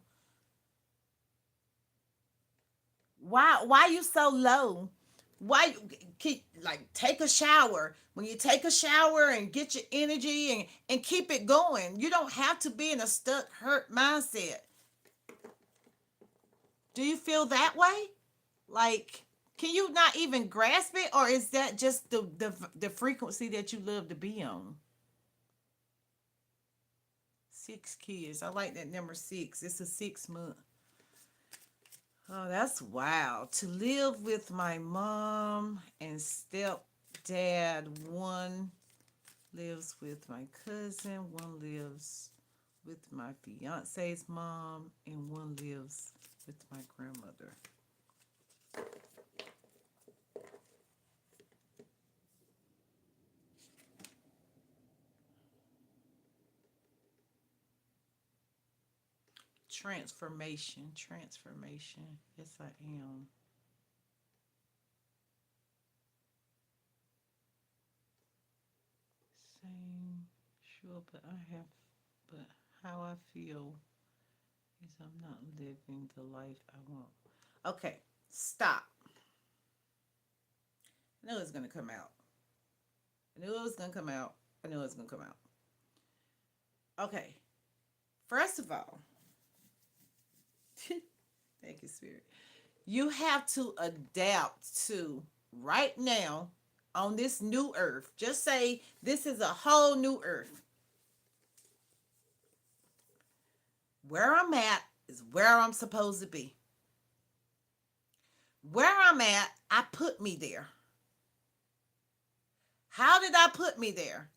Why you so low? Why you keep like take a shower? When you take a shower and get your energy and keep it going. You don't have to be in a stuck hurt mindset. Do you feel that way? Like, can you not even grasp it, or is that just the frequency that you love to be on? 6 kids. I like that number six. It's a 6 month. Oh, that's wild. To live with my mom and stepdad. One lives with my cousin. One lives with my fiance's mom, and one lives with my grandmother. Transformation, transformation. Yes, I am. Same, sure, but I have, but how I feel is I'm not living the life I want. Okay, stop. I knew it was gonna come out. I knew it was gonna come out. I knew it was gonna come out. Okay, first of all, thank you, Spirit. You have to adapt to right now on this new earth. Just say this is a whole new earth. Where I'm at is where I'm supposed to be. Where I'm at, I put me there. How did I put me there?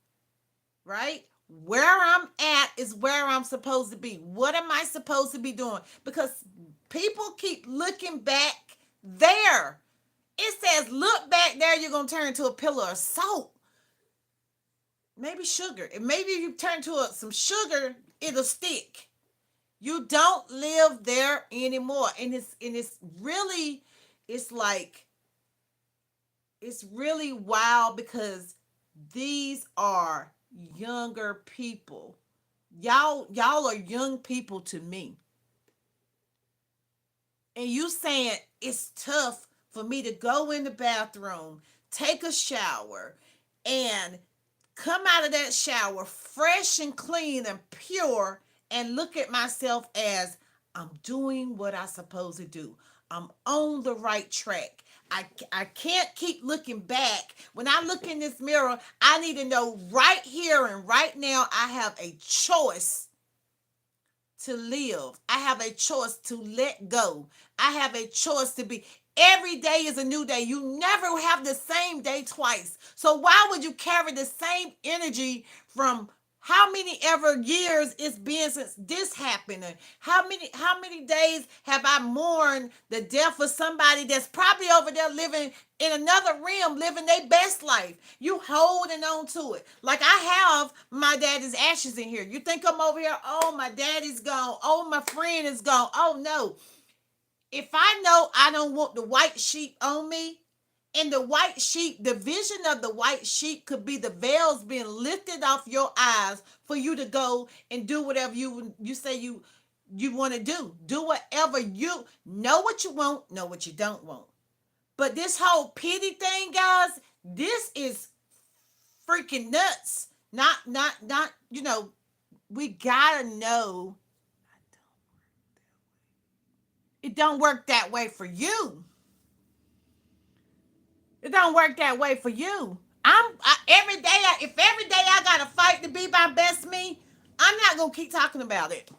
Right? Where I'm at is where I'm supposed to be. What am I supposed to be doing? Because people keep looking back there. It says, look back there, you're going to turn into a pillar of salt. Maybe sugar. And maybe if you turn to some sugar, it'll stick. You don't live there anymore. And it's really, it's like, it's really wild because these are younger people. Y'all are young people to me. And you saying it's tough for me to go in the bathroom, take a shower, and come out of that shower fresh and clean and pure and look at myself as I'm doing what I'm supposed to do. I'm on the right track. I can't keep looking back. When I look in this mirror, I need to know right here and right now I have a choice to live. I have a choice to let go. I have a choice to be. Every day is a new day. You never have the same day twice. So why would you carry the same energy from how many ever years it's been since this happened? And how many days have I mourned the death of somebody that's probably over there living in another realm, living their best life? You holding on to it. Like I have my daddy's ashes in here. You think I'm over here, oh, my daddy's gone. Oh, my friend is gone. Oh, no. If I know I don't want the white sheep on me, and the white sheep, the vision of the white sheep could be the veils being lifted off your eyes for you to go and do whatever you say you want to do. Do whatever you know what you want, know what you don't want. But this whole pity thing, guys, this is freaking nuts. Not, we gotta know it don't work that way for you. It don't work that way for you. Every day. If every day I gotta fight to be my best me, I'm not gonna keep talking about it.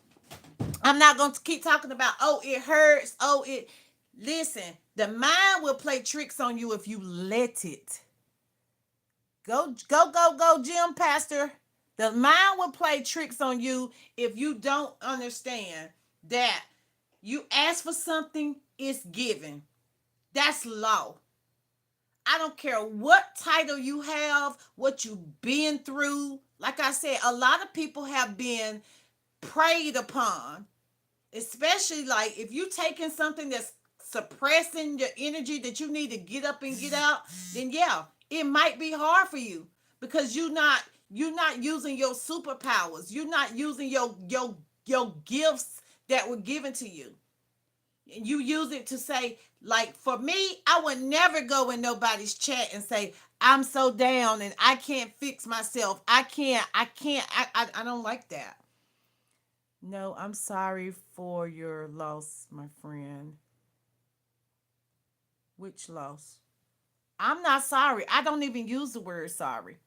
I'm not gonna keep talking about, oh, it hurts. Oh, it. Listen. The mind will play tricks on you if you let it. Go, Jim Pastor. The mind will play tricks on you if you don't understand that you ask for something, it's given. That's law. I don't care what title you have, what you've been through. Like I said, a lot of people have been preyed upon, especially like if you taking something that's suppressing your energy that you need to get up and get out, then yeah, it might be hard for you because you're not using your superpowers. You're not using your gifts that were given to you. You use it to say, like for me, I would never go in nobody's chat and say I'm so down and I can't fix myself. I don't like that. No, I'm sorry for your loss, my friend. Which loss? I'm not sorry. I don't even use the word sorry.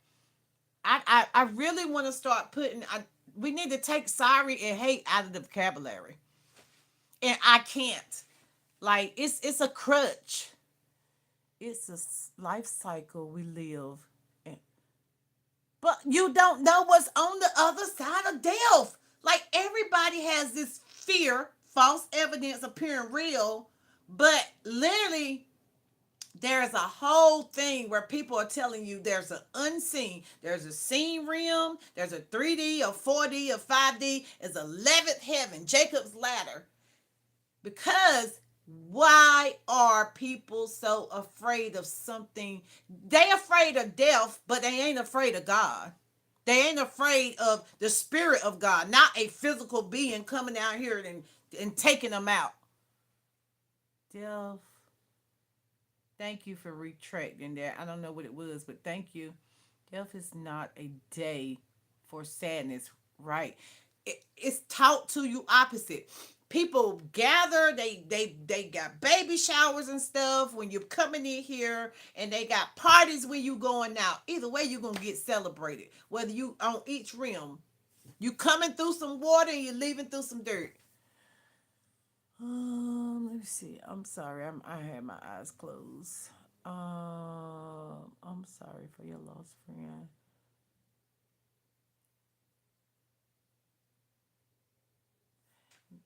I really want to start putting. We need to take sorry and hate out of the vocabulary, and I can't. Like it's a crutch. It's a life cycle we live, and, but you don't know what's on the other side of death. Like everybody has this fear, false evidence appearing real, but literally there's a whole thing where people are telling you there's an unseen, there's a seen realm, there's a 3D, a 4D, a 5D, is 11th heaven, Jacob's ladder. Because why are people so afraid of something? They afraid of death, but they ain't afraid of God. They ain't afraid of the spirit of God, not a physical being coming out here and taking them out. Death. Thank you for retracting that. I don't know what it was, but thank you. Death is not a day for sadness, right? It's taught to you opposite. People gather, they got baby showers and stuff when you're coming in here, and they got parties when you going out. Either way, you're gonna get celebrated. Whether you on each rim, you coming through some water and you're leaving through some dirt. Let me see. I'm sorry. I had my eyes closed. I'm sorry for your loss, friend.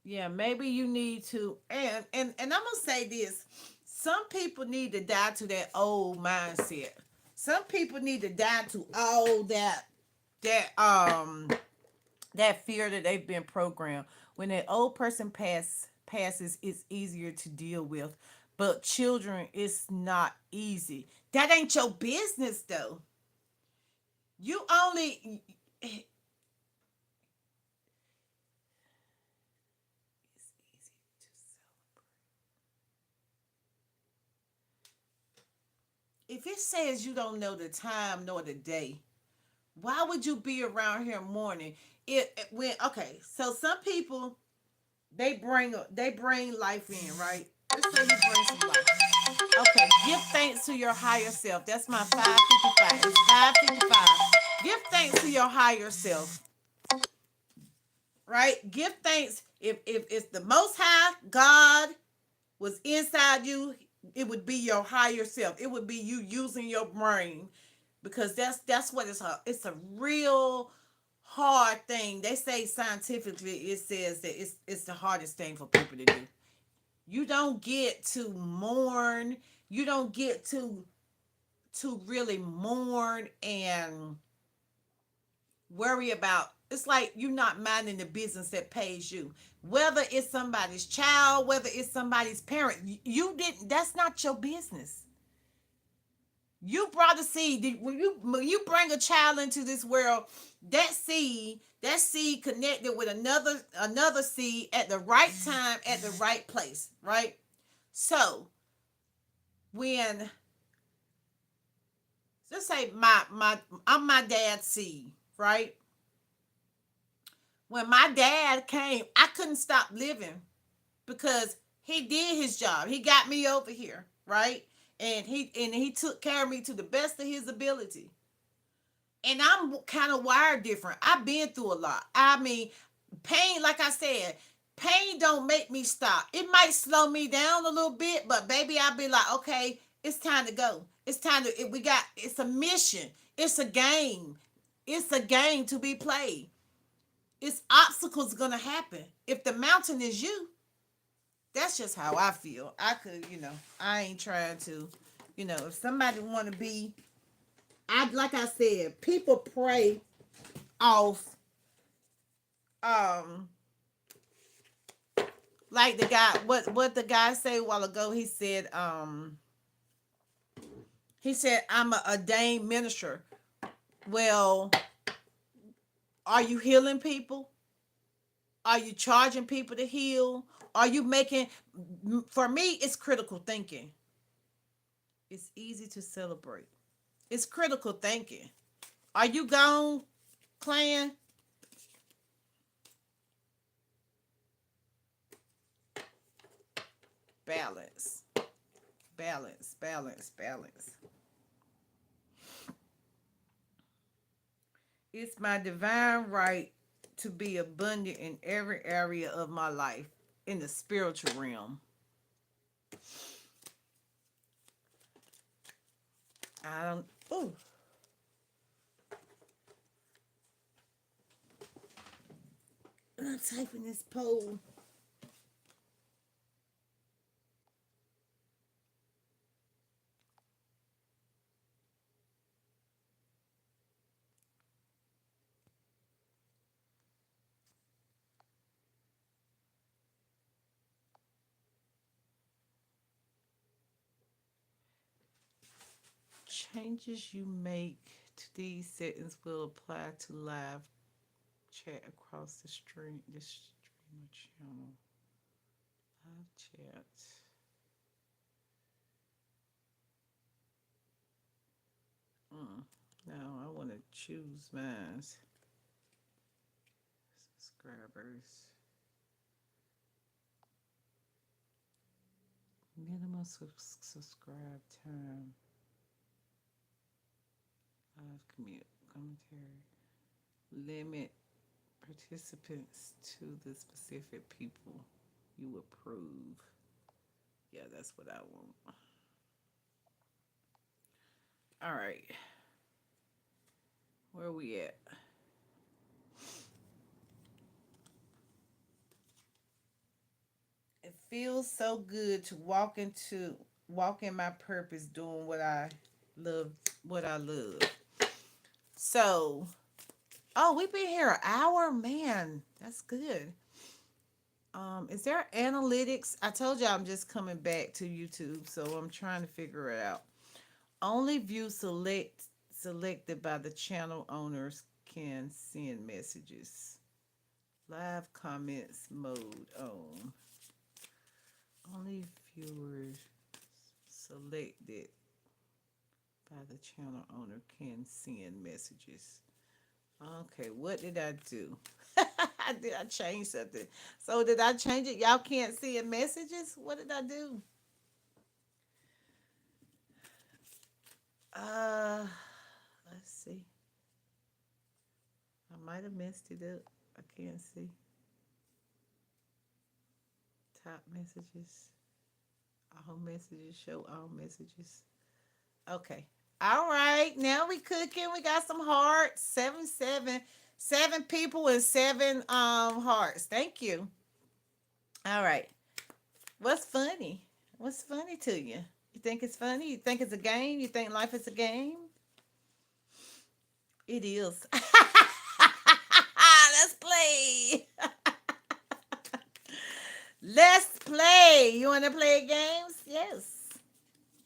Yeah, maybe you need to, and I'm gonna say this. Some people need to die to that old mindset. Some people need to die to all that that fear that they've been programmed. When an old person passes, it's easier to deal with. But children, it's not easy. That ain't your business though. You only it's easy to if it says you don't know the time nor the day, why would you be around here mourning? It when okay, so some people they bring life in, right? Let's say you bring some life. Okay, give thanks to your higher self. That's my 555. It's 555. Give thanks to your higher self, right? Give thanks if it's the most high God was inside you, it would be your higher self. It would be you using your brain because that's what it's a real hard thing. They say scientifically it says that it's the hardest thing for people to do. You don't get to mourn. You don't get to really mourn and worry about. It's like you're not minding the business that pays you. Whether it's somebody's child, whether it's somebody's parent, you didn't. That's not your business. You brought a seed. When you bring a child into this world, that seed connected with another seed at the right time at the right place, right? So when let's say my I'm my dad's seed, right? When my dad came, I couldn't stop living because he did his job. He got me over here, right? And he took care of me to the best of his ability. And I'm kind of wired different. I've been through a lot. I mean, pain, like I said, Pain don't make me stop. It might slow me down a little bit, but baby, I'll be like, okay, it's time to go. It's time to. We got. It's a mission. It's a game. It's a game to be played. It's obstacles gonna happen. If the mountain is you, that's just how I feel. I could, I ain't trying to, if somebody want to be, like I said, people pray off, um, like the guy, what the guy said a while ago. He said, I'm a ordained minister. Well, are you healing people? Are you charging people to heal? Are you making, for me, it's critical thinking. It's easy to celebrate. It's critical thinking. Are you gone, clan? Balance. Balance, balance, balance. It's my divine right to be abundant in every area of my life in the spiritual realm. I don't. Ooh. I'm typing this poll. Changes you make to these settings will apply to live chat across the stream. This streamer channel. Live chat. No, I want to choose mine. Subscribers. Minimum subscribe time. Live commute commentary. Limit participants to the specific people you approve. Yeah, that's what I want. All right. Where we at? It feels so good to walk in my purpose doing love what I love. So, oh, we've been here an hour, man. That's good. Is there analytics? I told you I'm just coming back to YouTube, so I'm trying to figure it out. Only view selected by the channel owners can send messages. Live comments mode on. Only viewers selected by the channel owner can send messages. Okay, what did I do? Did I change something? So did I change it? Y'all can't send messages? What did I do? Uh, let's see. I might have messed it up. I can't see. Top messages. All messages. Show all messages. Okay. All right. Now we cooking. We got some hearts. 7 people and 7 hearts. Thank you. All right. What's funny? What's funny to you? You think it's funny? You think it's a game? You think life is a game? It is. Let's play. Let's play. You want to play games? Yes.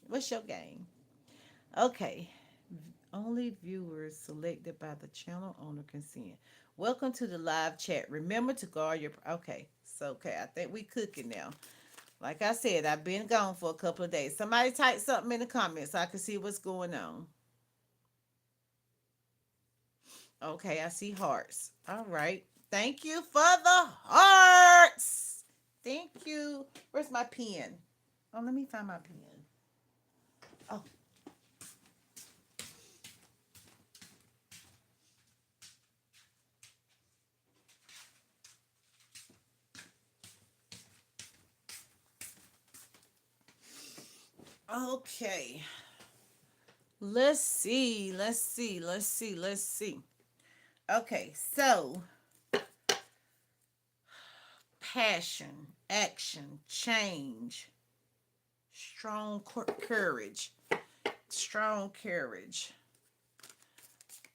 What's your game? Okay. Only viewers selected by the channel owner can see it. Welcome to the live chat. Remember to guard your. Okay. So, okay. I think we cooking now. Like I said, I've been gone for a couple of days. Somebody type something in the comments so I can see what's going on. Okay, I see hearts. All right. Thank you for the hearts. Thank you. Where's my pen? Oh, let me find my pen. Oh. Okay. Let's see. Let's see. Let's see. Let's see. Okay. So, passion, action, change, strong courage. Strong courage.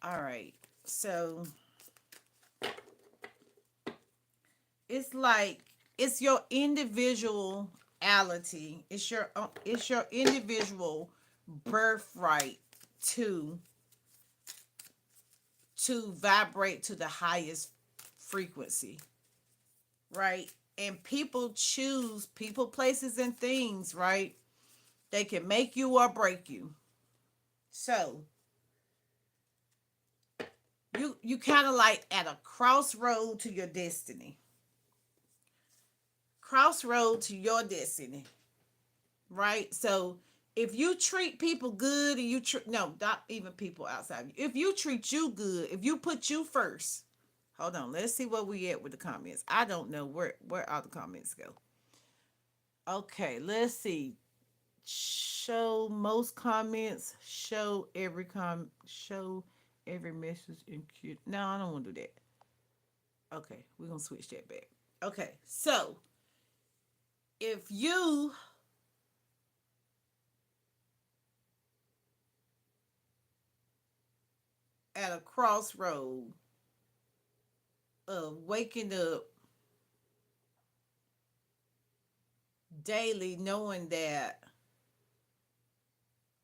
All right. So, it's like it's your individuality. It's your individual birthright to to vibrate to the highest frequency, right? And people choose people, places, and things, right? They can make you or break you. So you kind of like at a crossroad to your destiny, crossroad to your destiny, right? So if you treat people good and you no, not even people outside of you. If you treat you good, if you put you first. Hold on, let's see where we at with the comments. I don't know where all the comments go. Okay, let's see. Show most comments. Show every message in cute. No, I don't want to do that. Okay, we're gonna switch that back. Okay, so if you at a crossroad of waking up daily knowing that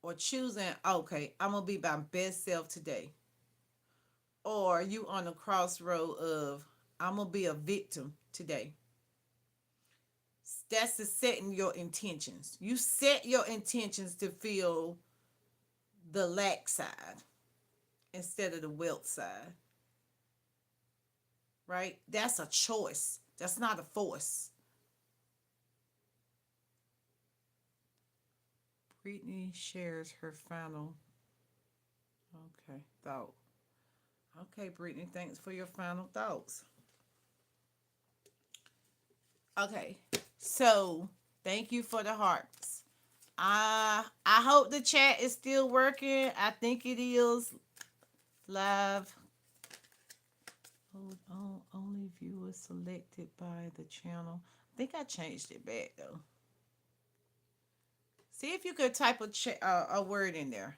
or choosing, okay, I'm gonna be my best self today, or you on the crossroad of I'm gonna be a victim today. That's the setting your intentions. You set your intentions to feel the lack side instead of the wealth side, right? That's a choice. That's not a force. Brittany shares her final, okay, thought. Okay, Brittany, thanks for your final thoughts. Okay, so thank you for the hearts. I hope the chat is still working. I think it is live. Hold on, only viewers selected by the channel. I think I changed it back though. See if you could type a word in there.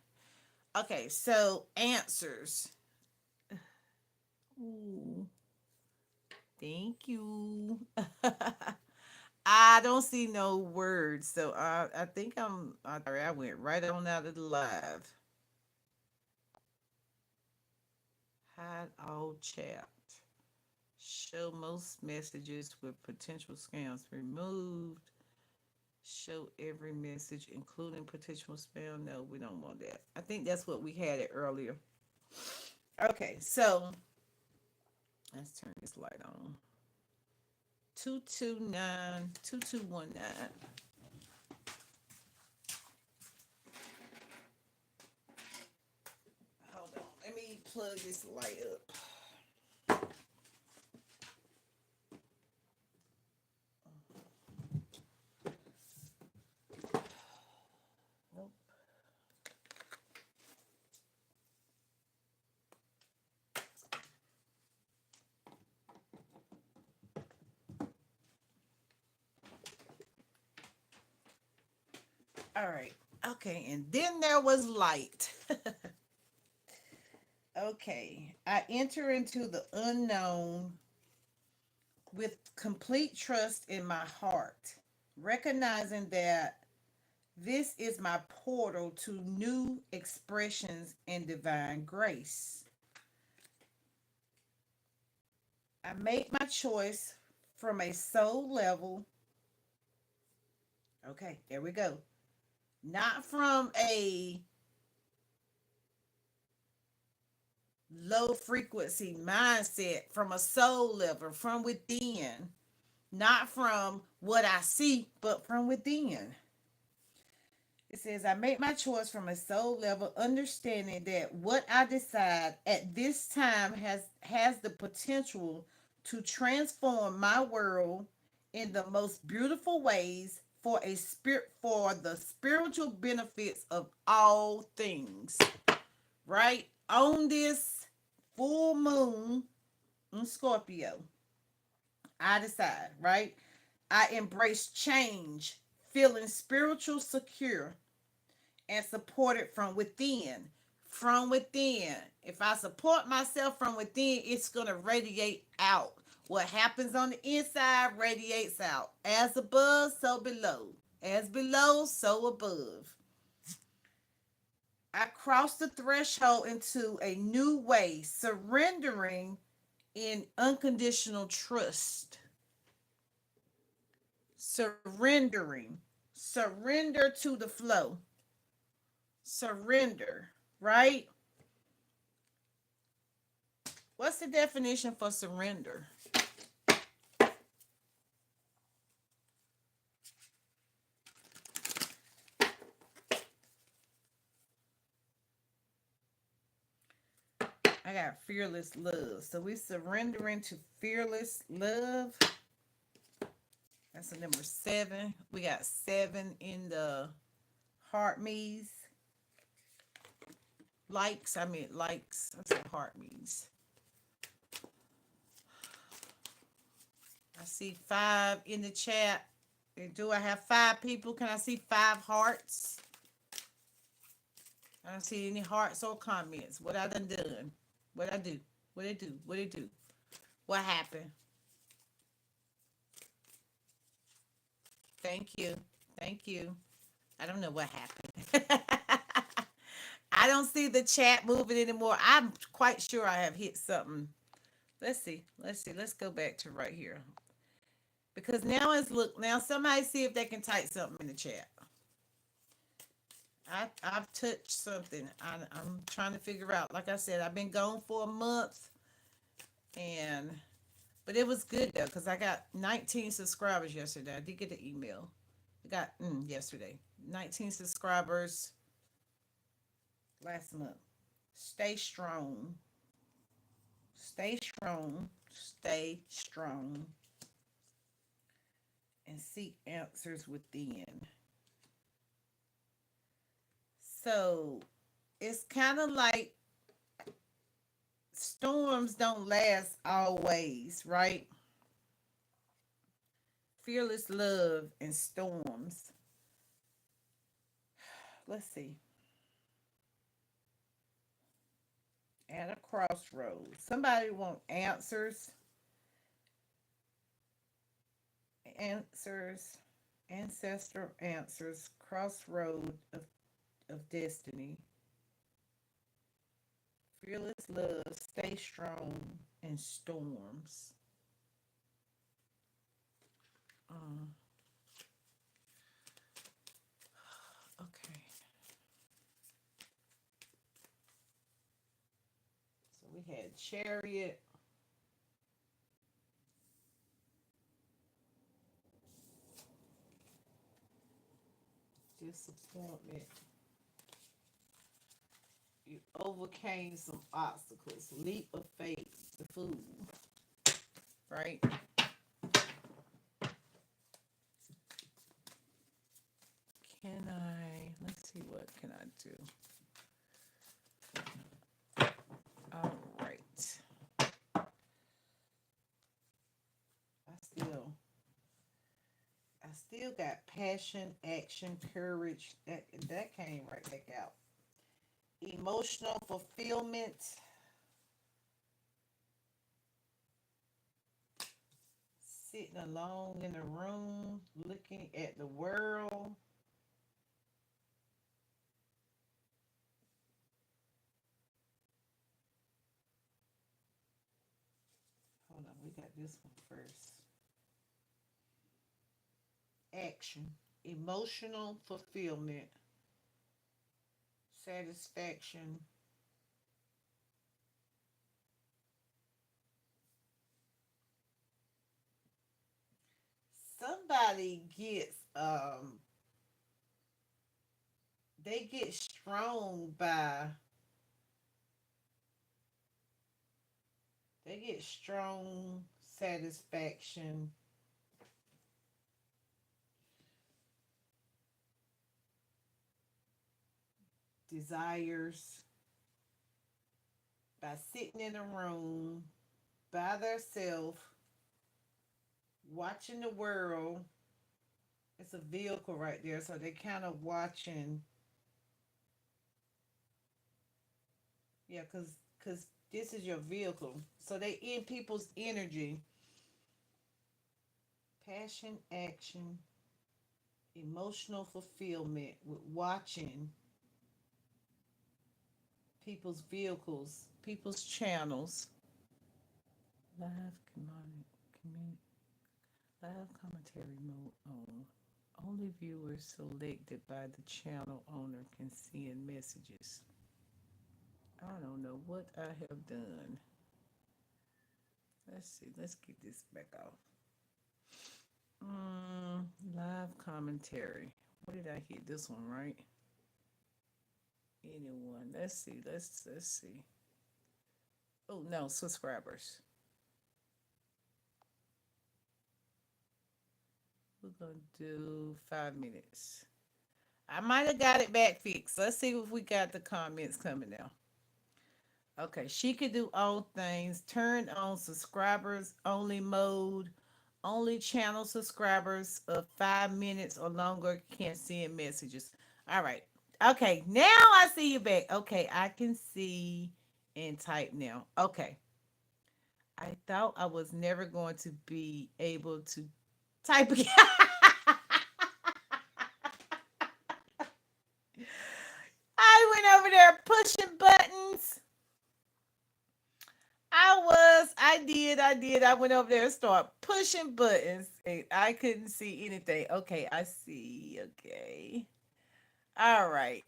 Okay, so answers. Ooh, thank you. I don't see no words, so I think I sorry I went right on out of the live. Hide all chat. Show most messages with potential scams removed. Show every message, including potential spam. No, we don't want that. I think that's what we had it earlier. Okay, so let's turn this light on. 229 2219. Hold on. Let me plug this light up. Nope. All right. Okay, and then there was light. Okay. I enter into the unknown with complete trust in my heart, recognizing that this is my portal to new expressions and divine grace. I make my choice from a soul level. Okay, there we go. Not from a low frequency mindset, from a soul level, from within. Not from what I see, but from within. It says, I make my choice from a soul level, understanding that what I decide at this time has the potential to transform my world in the most beautiful ways for a spirit for the spiritual benefits of all things. Right? On this full moon in Scorpio, I decide, right? I embrace change, feeling spiritual secure and supported from within. From within. If I support myself from within, it's going to radiate out. What happens on the inside radiates out. As above, so below. As below, so above. I cross the threshold into a new way, surrendering in unconditional trust. Surrendering. Surrender to the flow. Surrender, right? What's the definition for surrender? I got fearless love. So we surrendering to fearless love. That's the number 7. We got 7 in the heart me's. Likes. I mean likes. I said heart me's. I see 5 in the chat. Do I have 5 people? Can I see 5 hearts? I don't see any hearts or comments. What I done? What I do? What it do? What it do? What happened? Thank you. Thank you. I don't know what happened. I don't see the chat moving anymore. I'm quite sure I have hit something. Let's see. Let's see. Let's go back to right here. Because now it's look. Now somebody see if they can type something in the chat. I've touched something. I'm trying to figure out. Like I said, I've been gone for a month, and but it was good though because I got 19 subscribers yesterday. I did get the email. I got yesterday 19 subscribers last month. Stay strong. Stay strong. Stay strong. And seek answers within. So it's kind of like storms don't last always, right? Fearless love and storms. Let's see. At a crossroads. Somebody want answers. Answers. Ancestral answers. Crossroad of destiny. Fearless love. Stay strong in storms. Okay. So we had chariot. Disappointment. You overcame some obstacles. Leap of faith. The fool. Right? Can I, let's see, what can I do? All right. I still got passion, action, courage. That came right back out. Emotional fulfillment. Sitting alone in a room, looking at the world. Hold on, we got this one first. Action, emotional fulfillment, satisfaction. Somebody gets they get strong by they get strong satisfaction desires by sitting in a room by themselves, watching the world. It's a vehicle right there, so they kind of watching. Yeah, cause this is your vehicle, so they in people's energy, passion, action, emotional fulfillment with watching people's vehicles, people's channels. Live community, live commentary mode on. Only viewers selected by the channel owner can send messages. I don't know what I have done. Let's see. Let's get this back off. Live commentary. What did I hit? This one, right? Anyone? Let's see. Let's see. Oh no, subscribers. We're gonna do 5 minutes. I might have got it back fixed. Let's see if we got the comments coming now. Okay, she could do all things. Turn on subscribers only mode. Only channel subscribers of 5 minutes or longer can send messages. All right. Okay, now I see you back. Okay, I can see and type now. Okay. I thought I was never going to be able to type again. I went over there pushing buttons. I went over there and started pushing buttons and I couldn't see anything. Okay, I see. Okay. All right.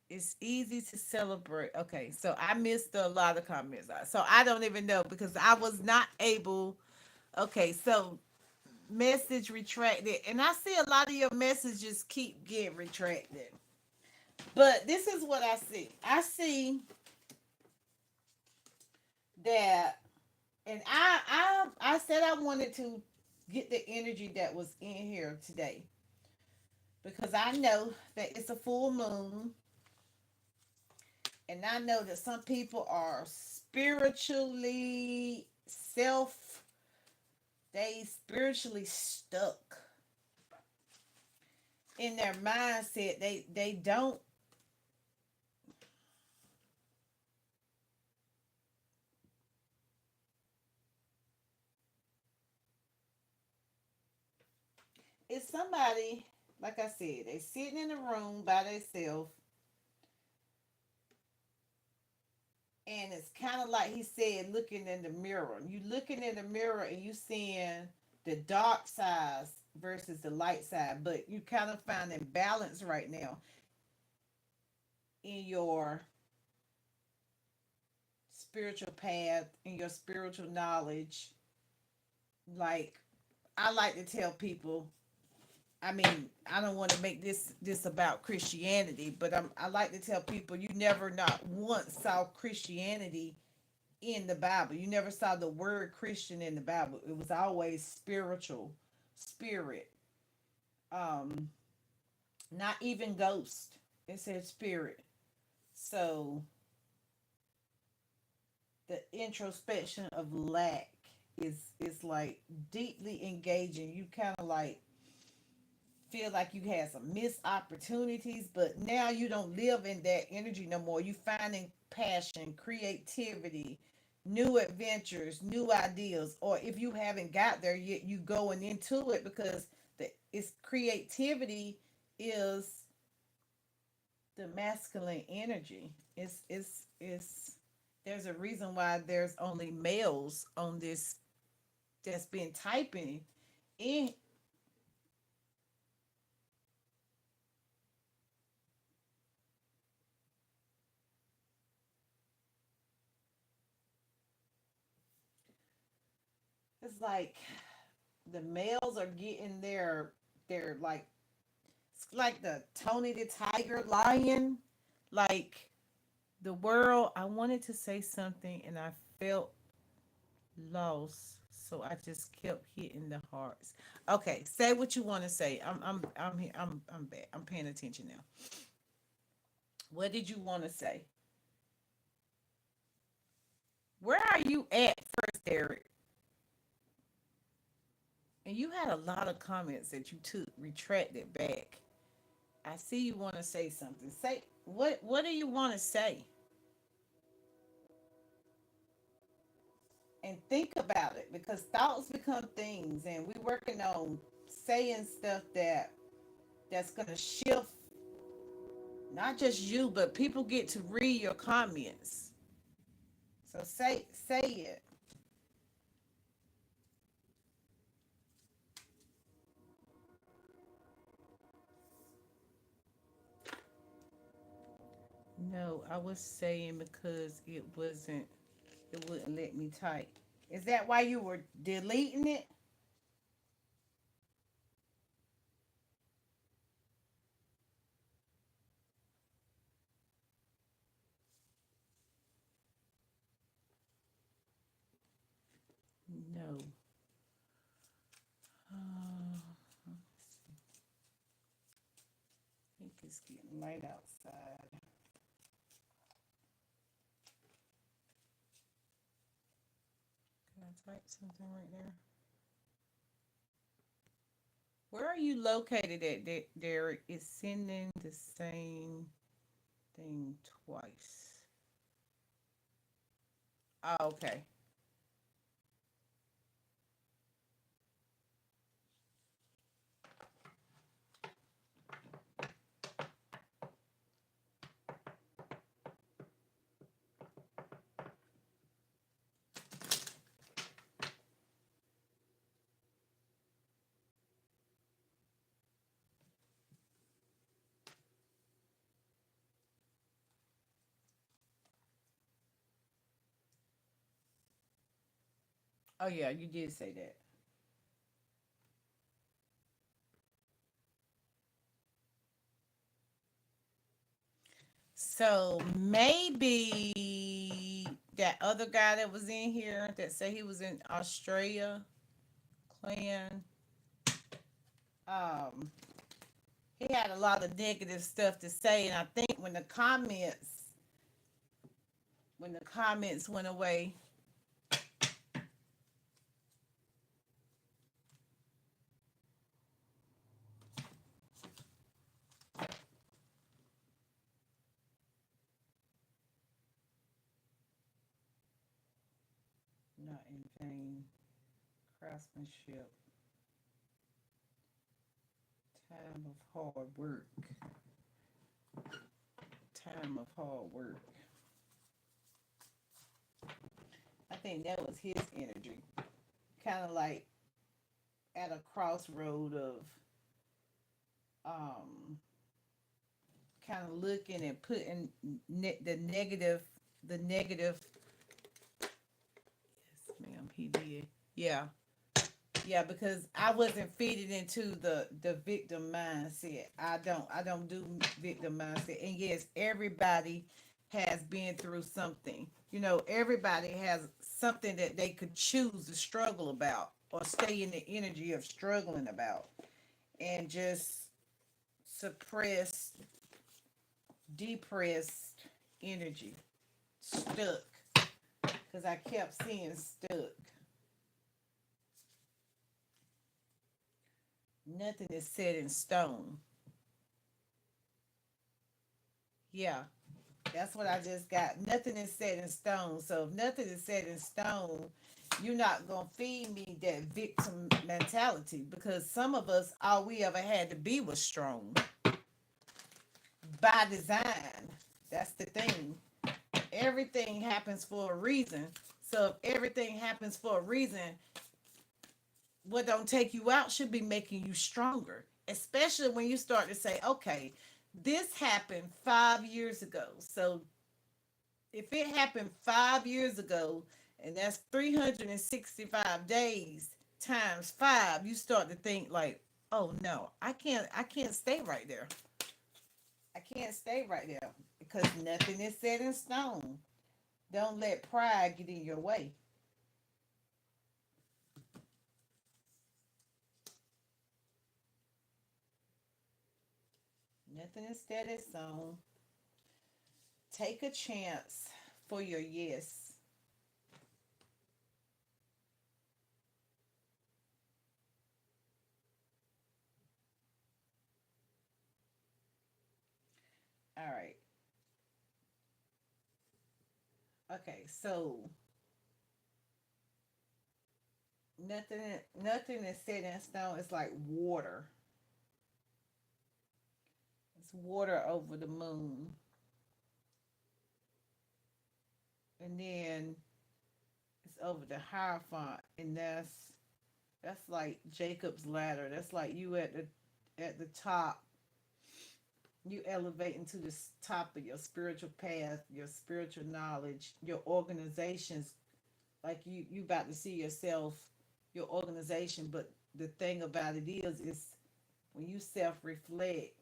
It's easy to celebrate. Okay, so I missed a lot of comments. So I don't even know because I was not able. Okay, so message retracted. And I see a lot of your messages keep getting retracted. But this is what I see. I see that, and I said I wanted to get the energy that was in here today because I know that it's a full moon, and I know that some people are spiritually they spiritually stuck in their mindset. They don't. It's somebody, like I said, they sitting in a room by themselves, and it's kind of like he said, looking in the mirror. You looking in the mirror and you seeing the dark side versus the light side, but you kind of finding balance right now in your spiritual path, in your spiritual knowledge. Like I like to tell people, I mean, I don't want to make this about Christianity, but I like to tell people you never not once saw Christianity in the Bible. You never saw the word Christian in the Bible. It was always spiritual, spirit. Um, Not even ghost. It said spirit. So the introspection of lack is like deeply engaging. You kind of like feel like you had some missed opportunities, but now you don't live in that energy no more. You finding passion, creativity, new adventures, new ideas, or if you haven't got there yet, you going into it because it's creativity is the masculine energy. It's there's a reason why there's only males on this that's been typing in. It's the males are getting their like it's like the Tony the Tiger lion, like the world. I wanted to say something and I felt lost, so I just kept hitting the hearts. Okay, say what you want to say. I'm here. I'm back. I'm paying attention now. What did you want to say? Where are you at first, Derek? And you had a lot of comments that you took retracted back. I see you want to say something. Say what do you want to say? And think about it because thoughts become things and we working on saying stuff that's gonna shift not just you, but people get to read your comments. So say it. No, I was saying because it wouldn't let me type. Is that why you were deleting it? No. I think it's getting light outside. Can I type something right there? Where are you located at, Derek? It's sending the same thing twice. Oh, okay. Oh, yeah, you did say that. So maybe that other guy that was in here that said he was in Australia, Clan, um, he had a lot of negative stuff to say, and I think when the comments went away, not in vain, craftsmanship, time of hard work, time of hard work. I think that was his energy, kind of like at a crossroad of um kind of looking and putting the negative. Yes, ma'am, he did. Yeah, yeah, because I wasn't feeding into the victim mindset. I don't do victim mindset. And yes, everybody has been through something. You know, everybody has something that they could choose to struggle about or stay in the energy of struggling about and just suppress depressed energy, stuck. Because I kept seeing stuck. Nothing is set in stone. Yeah, that's what I just got. Nothing is set in stone. So if nothing is set in stone, you're not gonna feed me that victim mentality because some of us, all we ever had to be was strong by design. That's the thing. Everything happens for a reason. So if everything happens for a reason, what don't take you out should be making you stronger. Especially when you start to say, okay, this happened 5 years ago. So if it happened 5 years ago, and that's 365 days times five, you start to think like, oh no, I can't stay right there. I can't stay right there because nothing is set in stone. Don't let pride get in your way. Nothing is set in stone. Take a chance for your yes. All right. Okay, so nothing nothing is set in stone. It's like water. It's water over the moon. And then it's over the hierophant, and that's like Jacob's ladder. That's like you at the top. You elevate into the top of your spiritual path, your spiritual knowledge, your organizations. Like you about to see yourself, your organization. But the thing about it is when you self reflect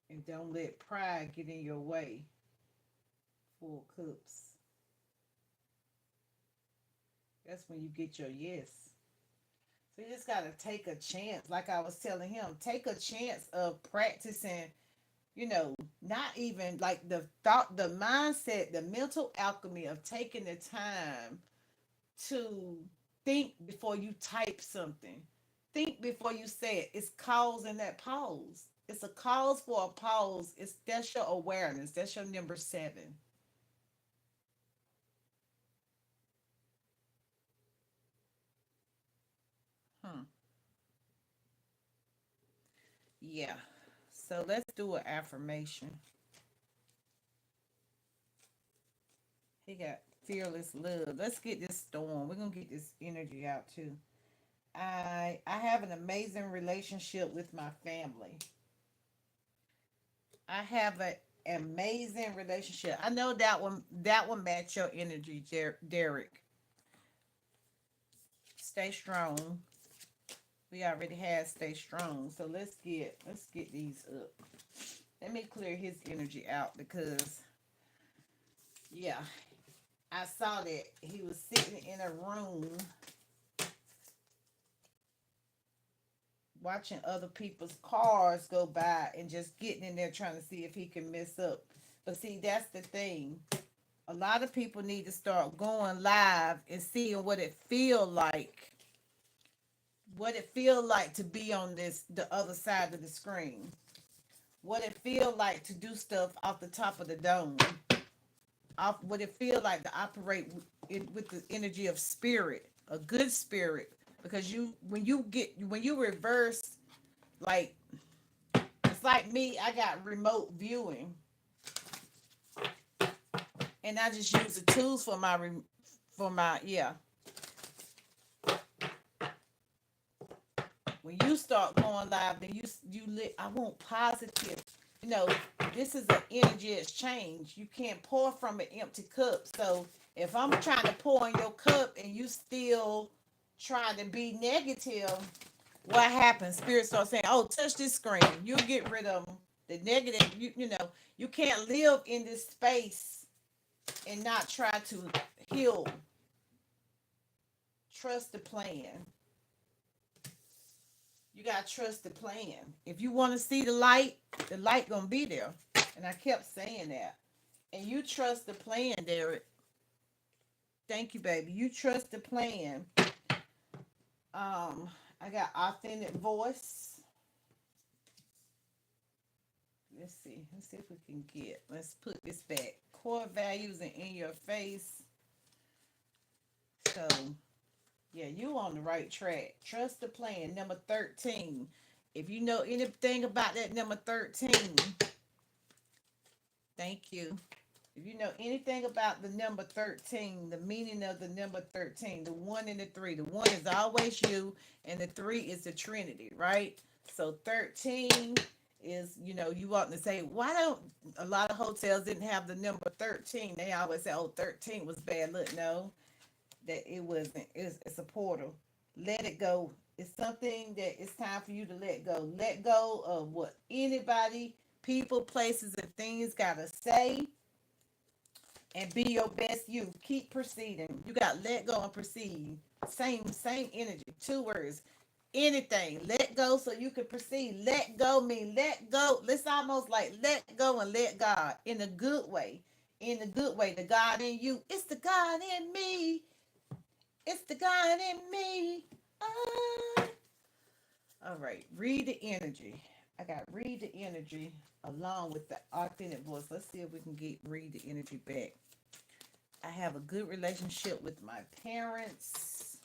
and don't let pride get in your way. Full cups. That's when you get your yes. So you just gotta take a chance. Like I was telling him, take a chance of practicing, not even like the thought, the mindset, the mental alchemy of taking the time to think before you type something. Think before you say it. It's causing that pause. It's a cause for a pause. That's your awareness. That's your number 7. Hmm. Yeah. So let's do an affirmation. He got fearless love. Let's get this storm. We're gonna get this energy out too. I have an amazing relationship with my family. I have an amazing relationship. I know that one match your energy, Derek. Stay strong. We already had stay strong. So let's get these up. Let me clear his energy out because yeah, I saw that he was sitting in a room watching other people's cars go by and just getting in there trying to see if he can mess up. But see, that's the thing. A lot of people need to start going live and seeing what it feel like to be on the other side of the screen. What it feel like to do stuff off the top of the dome. Off what it feel like to operate with the energy of spirit, a good spirit. Because when you reverse, like it's like me, I got remote viewing, and I just use the tools for my yeah. When you start going live, then I want positive. You know, this is an energy exchange. You can't pour from an empty cup. So if I'm trying to pour in your cup and you still trying to be negative, what happens? Spirit starts saying, "Oh, touch this screen. You'll get rid of the negative." You can't live in this space and not try to heal. Trust the plan. You gotta trust the plan. If you want to see the light gonna be there. And I kept saying that. And you trust the plan, Derek. Thank you, baby. You trust the plan. I got authentic voice. Let's see. Let's see if we can get. Let's put this back. Core values and in your face. So yeah, you on the right track. Trust the plan. Number 13. If you know anything about that number 13, thank you. If you know anything about the number 13, the meaning of the number 13, the one and the three, the one is always you, and the three is the Trinity, right? So 13 is, you want to say, why don't a lot of hotels didn't have the number 13? They always say, oh, 13 was bad. Look, no, that it wasn't. It's a portal. Let it go. It's something that it's time for you to let go. Let go of what anybody, people, places, and things got to say and be your best you. Keep proceeding. You got let go and proceed. Same energy. Two words. Anything. Let go so you can proceed. Let go mean let go. It's almost like let go and let God in a good way. In a good way. The God in you. It's the God in me. It's the God in me. Ah. All right. Read the energy. I got read the energy along with the authentic voice. Let's see if we can get read the energy back. I have a good relationship with my parents.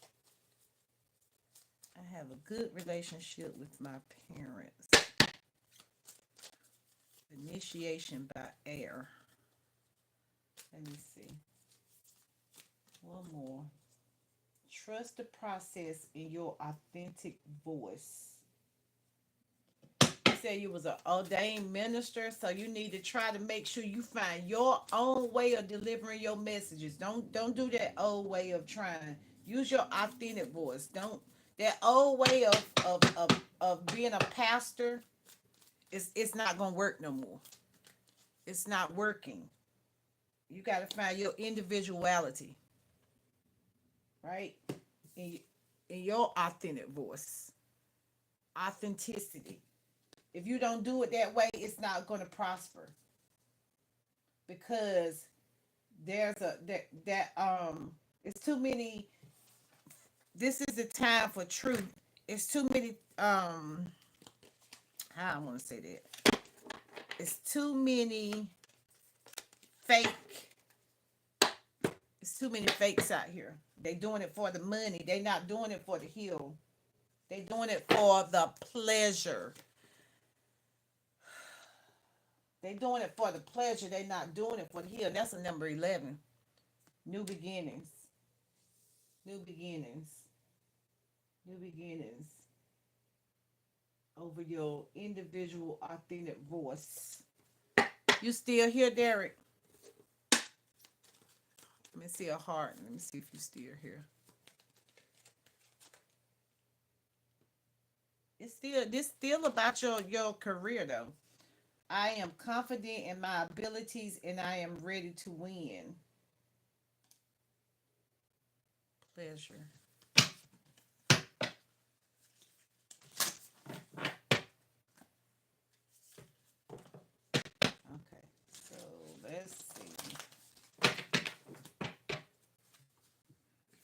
I have a good relationship with my parents. Initiation by air. Let me see. One more. Trust the process in your authentic voice. You said you was an ordained minister, so you need to try to make sure you find your own way of delivering your messages. Don't do that old way of trying. Use your authentic voice. Don't that old way of being a pastor. It's not gonna work no more. It's not working. You got to find your individuality, right? In, in your authentic voice, authenticity. If you don't do it that way, it's not going to prosper because there's a that it's too many. This is the time for truth. It's too many. How I want to say that. It's too many fake. It's too many fakes out here. They doing it for the money. They not doing it for the heal. They doing it for the pleasure. They doing it for the pleasure. They not doing it for the heal. That's a number 11. New beginnings. New beginnings. New beginnings. Over your individual authentic voice. You still here, Derek? Let me see a heart. Let me see if you still here. It's still this still about your career though. I am confident in my abilities and I am ready to win. Pleasure. Okay, so let's see.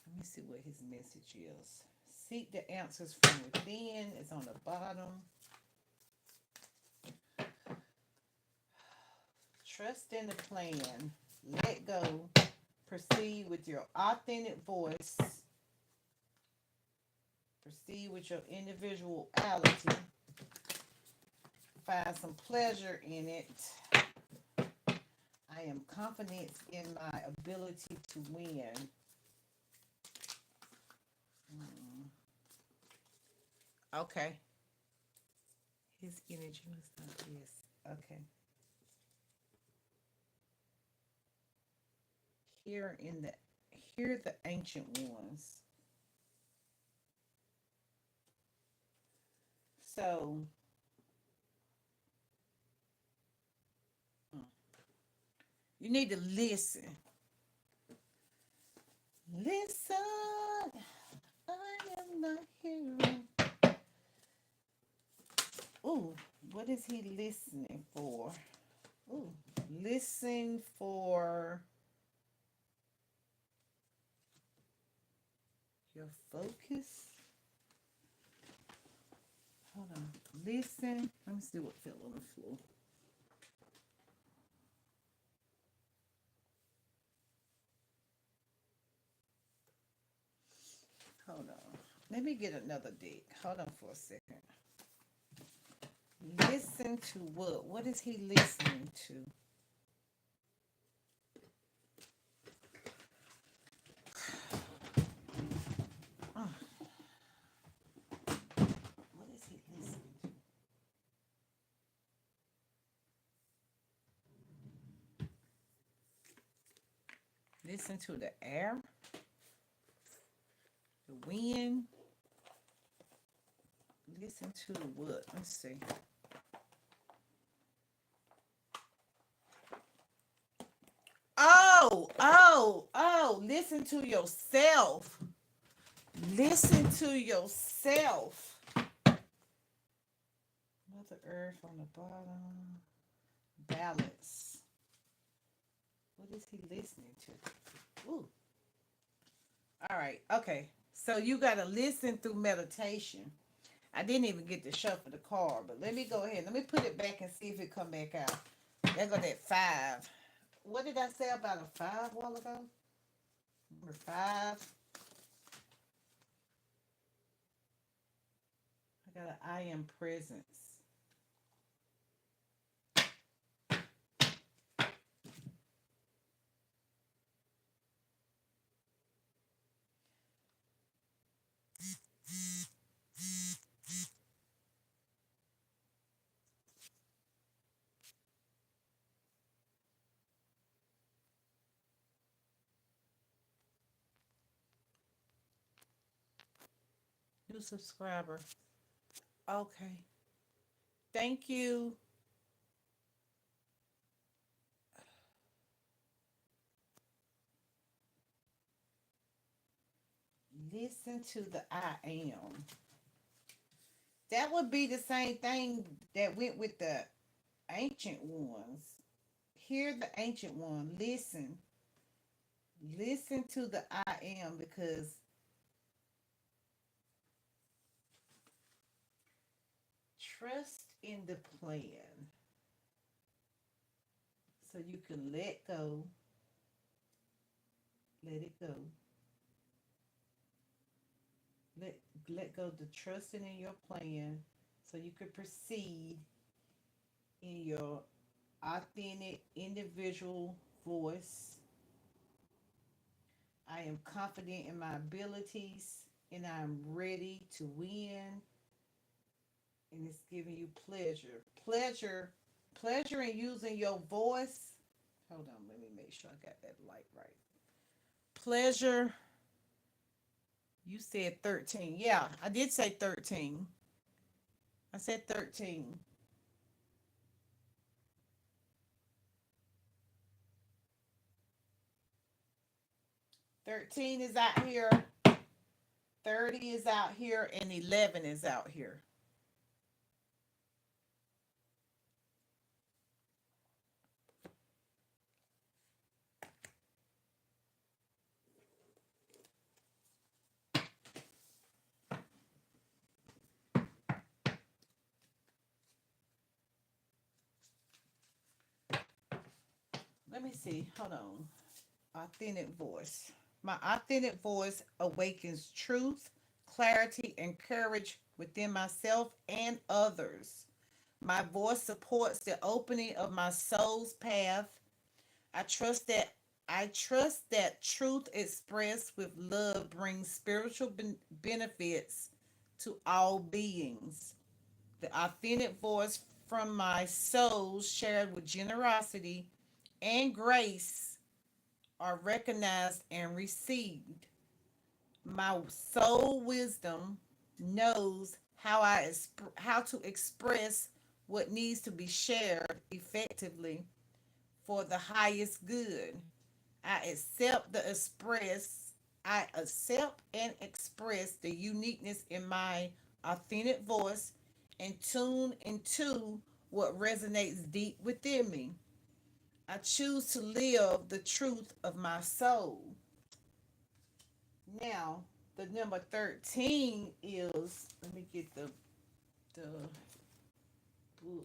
Let me see what his message is. Seek the answers from within. It's on the bottom. Trust in the plan. Let go. Proceed with your authentic voice. Proceed with your individuality. Find some pleasure in it. I am confident in my ability to win. Okay. His energy was not this. Okay. Here in the Here the ancient ones. So you need to listen. Listen. I am not hearing. Ooh, what is he listening for? Ooh, listen for your focus. Hold on. Listen. Let me see what fell on the floor. Hold on. Let me get another deck. Hold on for a second. Listen to what? What is he listening to? Oh, what is he listening to? Listen to the air, the wind. Listen to what? Let's see. Listen to yourself. Listen to yourself. Mother Earth on the bottom. Balance. What is he listening to? Ooh. All right. Okay. So you got to listen through meditation. I didn't even get to shuffle the card, but let me go ahead. Let me put it back and see if it come back out. There go that five. What did I say about a five while ago? Number five. I got an I am presence. New subscriber. Okay. Thank you. Listen to the I am. That would be the same thing that went with the ancient ones. Hear the ancient one. Listen. Listen to the I am because trust in the plan so you can let go, let it go. Let let go the trusting in your plan so you can proceed in your authentic individual voice. I am confident in my abilities and I'm ready to win. And it's giving you pleasure. Pleasure in using your voice. Hold on, let me make sure I got that light right. Pleasure. You said 13. Yeah, I did say 13. I said 13. 13 is out here. 30 is out here. And 11 is out here. Let me see. Hold on. Authentic voice. My authentic voice awakens truth, clarity, and courage within myself and others. My voice supports the opening of my soul's path. I trust that truth expressed with love brings spiritual benefits to all beings. The authentic voice from my soul shared with generosity and grace are recognized and received. My soul wisdom knows how to express what needs to be shared effectively for the highest good. I accept the express I accept and express the uniqueness in my authentic voice and tune into what resonates deep within me. I choose to live the truth of my soul. Now, the number 13 is, let me get the book. Wait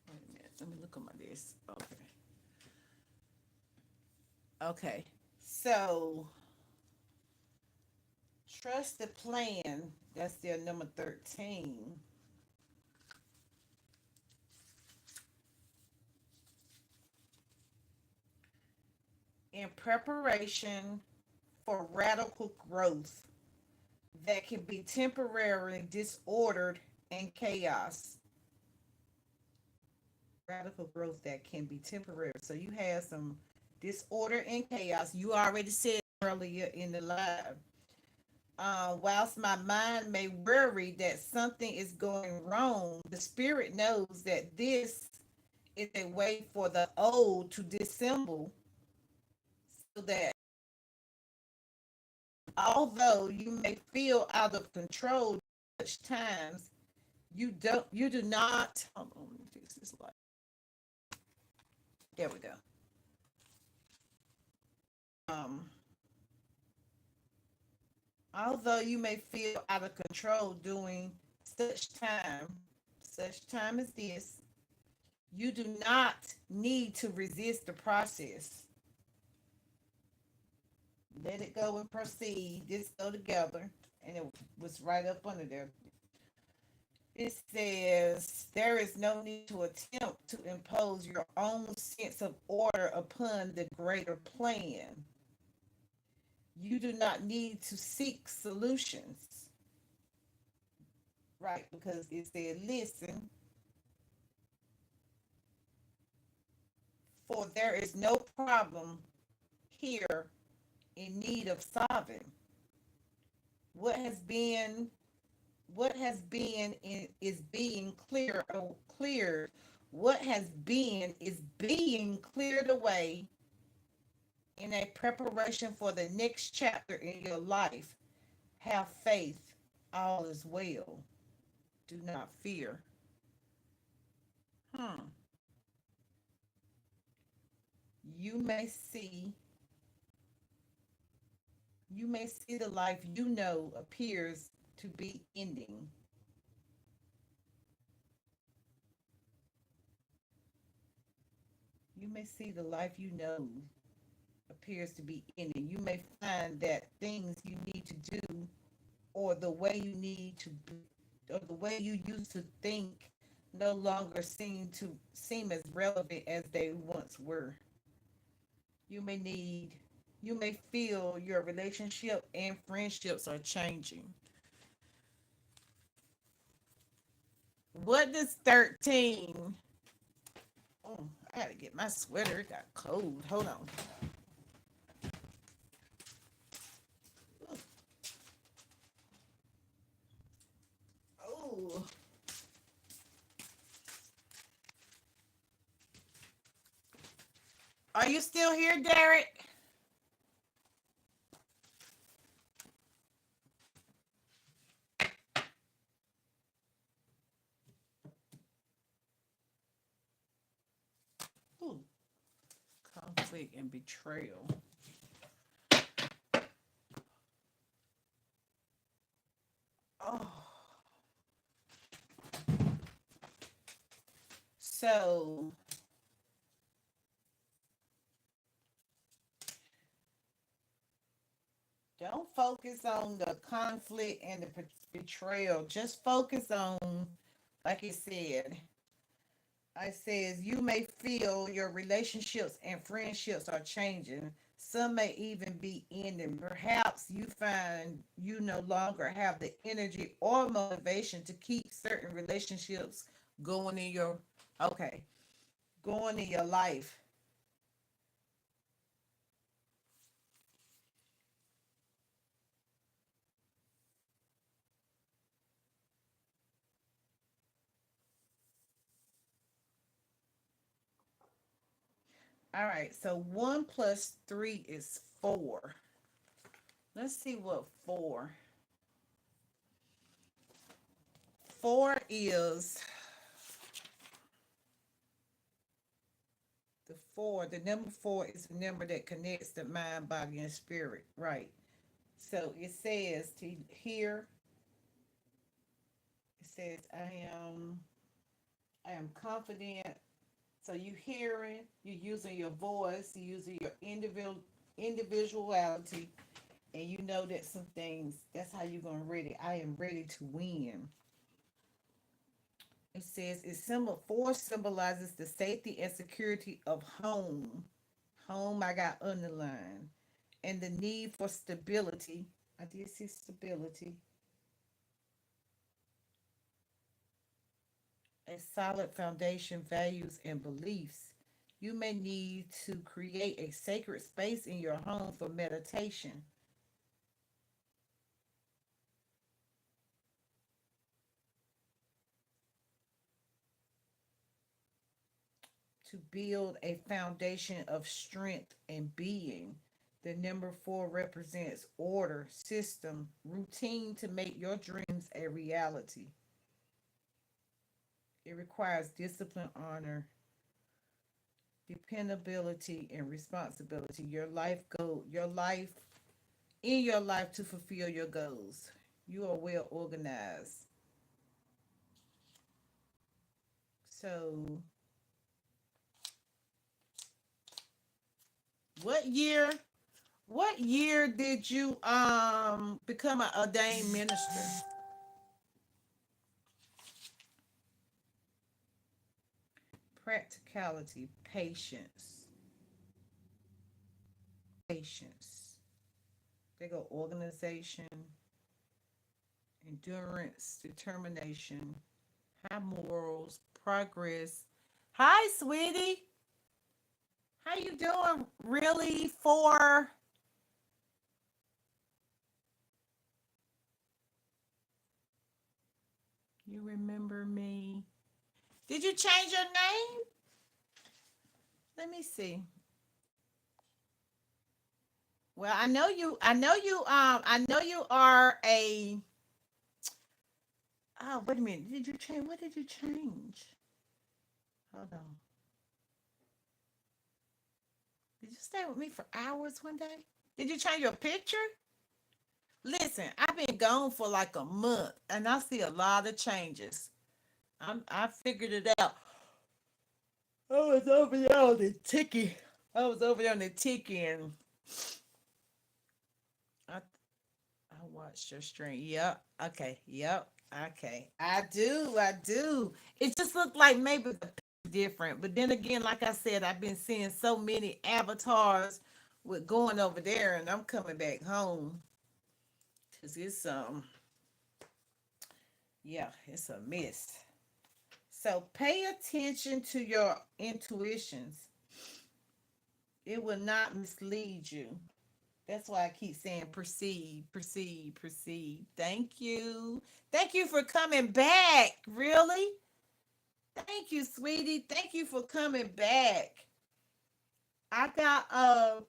a minute. Let me look on my list. Okay. Okay. So, trust the plan. That's their number 13. In preparation for radical growth that can be temporarily disordered and chaos. Radical growth that can be temporary. So you have some disorder and chaos. You already said earlier in the live. Whilst my mind may worry that something is going wrong, the spirit knows that this is a way for the old to dissemble so that although you may feel out of control, such times you do not hold on, let me fix this light. There we go. Um, although you may feel out of control during such time, such time as this, you do not need to resist the process. Let it go and proceed. This go together. And it was right up under there. It says there is no need to attempt to impose your own sense of order upon the greater plan. You do not need to seek solutions, right? Because it said, listen, for there is no problem here in need of solving. What has been what has been is being cleared. What has been is being cleared away in a preparation for the next chapter in your life. Have faith. All is well. Do not fear. Hmm. You may see you may see the life you know appears to be ending. You may see the life you know appears to be ending. You may find that things you need to do or the way you need to or the way you used to think no longer seem as relevant as they once were. You may need you may feel your relationship and friendships are changing. What does 13? Oh, I gotta get my sweater. It got cold. Hold on. Oh, are you still here, Derek? Ooh, conflict and betrayal. Oh, so don't focus on the conflict and the betrayal. Just focus on, like it said, it says you may feel your relationships and friendships are changing. Some may even be ending. Perhaps you find you no longer have the energy or motivation to keep certain relationships going in your okay, going in your life. All right, so 1 plus 3 is 4. Let's see what 4 is. The number 4 is the number that connects the mind, body, and spirit, right? So it says to hear, it says, I am confident. So you hearing, you using your voice, you using your individuality, and you know that some things, that's how you're gonna ready. I am ready to win. It says it symbol 4 symbolizes the safety and security of home. Home I got underlined. And the need for stability. I did see stability. A solid foundation, values, and beliefs. You may need to create a sacred space in your home for meditation, to build a foundation of strength and being. The number four represents order, system, routine to make your dreams a reality. It requires discipline, honor, dependability, and responsibility. Your life to fulfill your goals. You are well organized. So, what year? What year did you become an ordained minister? Practicality, patience. They go organization, endurance, determination, high morals, progress. Hi, sweetie. How you doing? Really? For you remember me? Did you change your name? Let me see. Well, I know you. I know you. I know you are a. Oh, wait a minute. Did you change? What did you change? Hold on. Did you stay with me for hours one day? Did you change your picture? Listen, I've been gone for like a month, and I see a lot of changes. I figured it out. I was over there on the ticky. I was over there on the ticky, and I I watched your stream. Yep. Okay. Yep. Okay. I do. I do. It just looked like maybe the different, but then again, like I said, I've been seeing so many avatars with going over there, and I'm coming back home because yeah, it's a mess. So pay attention to your intuitions. It will not mislead you. That's why I keep saying proceed, proceed, proceed. Thank you. Thank you for coming back. Really? Thank you, sweetie. Thank you for coming back. I got I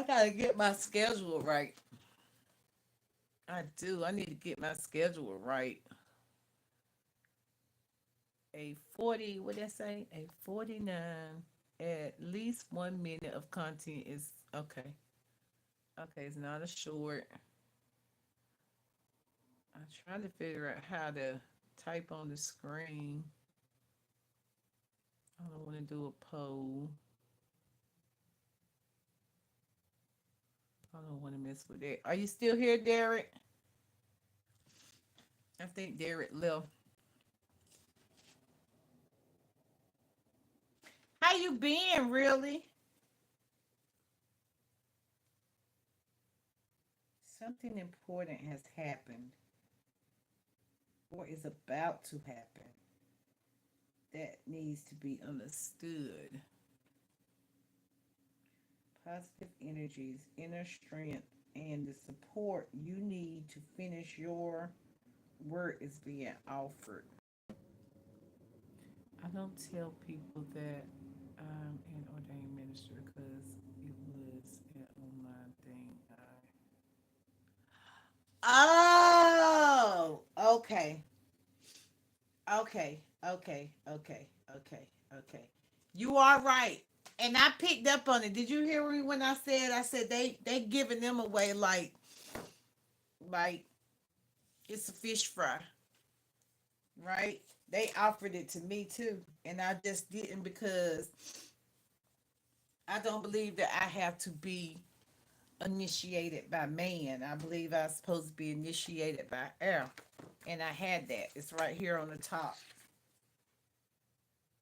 gotta get my schedule right. I do. I need to get my schedule right. A 40, what did I say? A 49. At least 1 minute of content is okay. Okay, it's not a short. I'm trying to figure out how to type on the screen. I don't want to do a poll. I don't want to mess with that. Are you still here, Derek? I think Derek left. How you been, really? Something important has happened or is about to happen that needs to be understood. Positive energies, inner strength, and the support you need to finish your work is being offered. I don't tell people that I'm an ordained minister because it was an online thing. Oh, okay, okay. You are right, and I picked up on it. Did you hear me when I said they giving them away like it's a fish fry, right? They offered it to me too, and I just didn't because I don't believe that I have to be initiated by man. I believe I was supposed to be initiated by air. And I had that. It's right here on the top.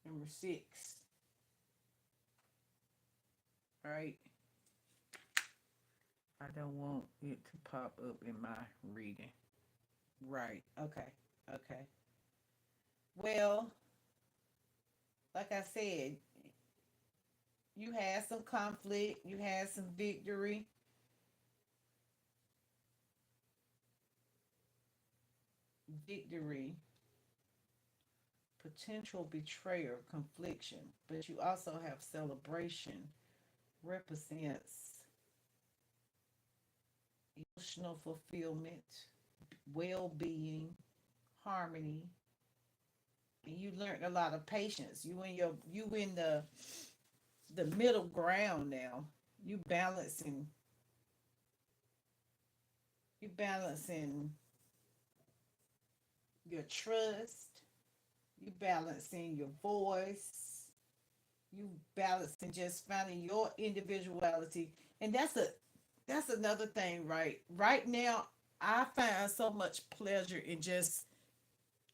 Number six. Right? I don't want it to pop up in my reading. Right. Okay. Okay. Well, like I said, you had some conflict, you had some victory. Victory, potential betrayal, confliction, but you also have celebration, represents emotional fulfillment, well-being, harmony, and you learned a lot of patience. You in the middle ground now. You balancing you balancing your trust, you balancing your voice, you balancing just finding your individuality. And that's another thing, right? Right now I find so much pleasure in just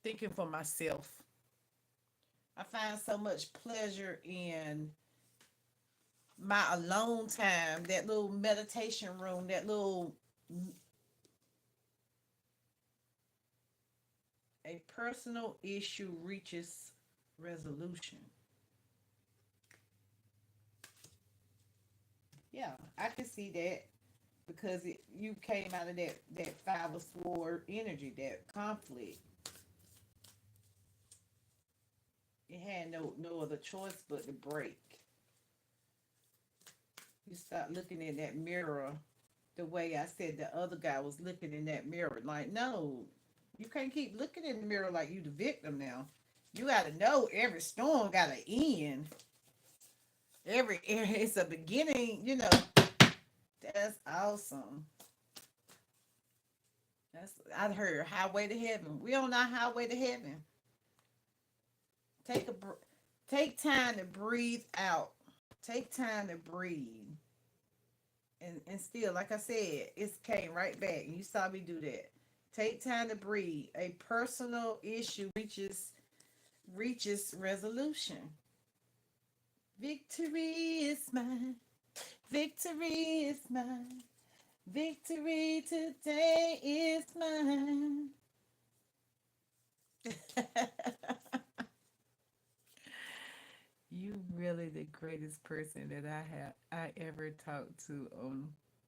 thinking for myself. I find so much pleasure in my alone time, that little meditation room, that little a personal issue reaches resolution. Yeah, I can see that because you came out of that five of sword energy, that conflict. It had no other choice but to break. You start looking in that mirror the way I said the other guy was looking in that mirror. Like, no, you can't keep looking in the mirror like you the victim now. You got to know every storm got an end. Every it's a beginning. That's awesome. That's I heard highway to heaven. We on our highway to heaven. Take a take time to breathe out. Take time to breathe. And still, like I said, it came right back. You saw me do that. Take time to breathe. A personal issue reaches resolution. Victory is mine. Victory is mine. Victory today is mine. You really the greatest person that I ever talked to.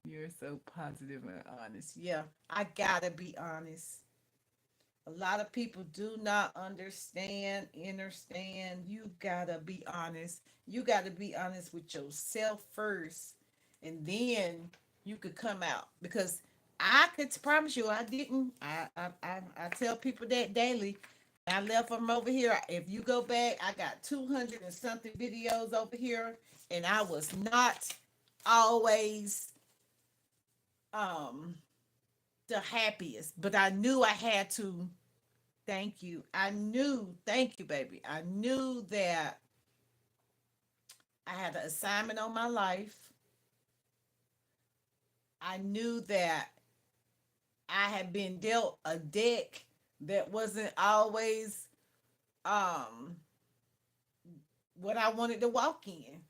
You're so positive and honest. Yeah, I gotta be honest. A lot of people do not understand. You gotta be honest. You gotta be honest with yourself first, and then you could come out. Because I could promise you, I didn't. I tell people that daily. I left from over here. If you go back, I got 200 and something videos over here, and I was not always um the happiest, but I knew I had to. Thank you. I knew, thank you, baby. I knew that I had an assignment on my life. I knew that I had been dealt a deck that wasn't always um what I wanted to walk in.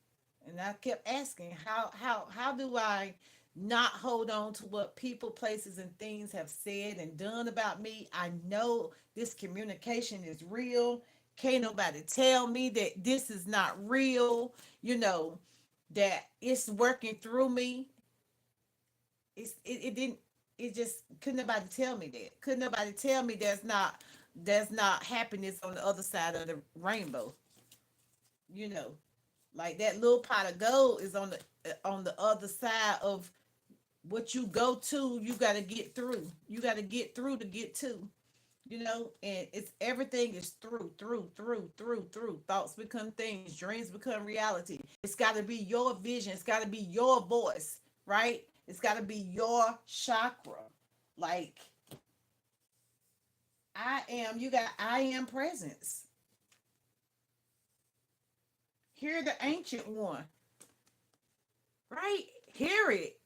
And I kept asking, how do I not hold on to what people, places, and things have said and done about me? I know this communication is real. Can't nobody tell me that this is not real, that it's working through me. It didn't it just couldn't nobody tell me that. Couldn't nobody tell me there's not happiness on the other side of the rainbow. You know, like that little pot of gold is on the other side of what you go to. You got to get through. You got to get through to get to. And it's everything is through. Thoughts become things, dreams become reality. It's got to be your vision. It's got to be your voice, right? It's got to be your chakra. Like I am presence. Hear the ancient one, right? Hear it.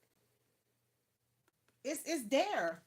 It's there.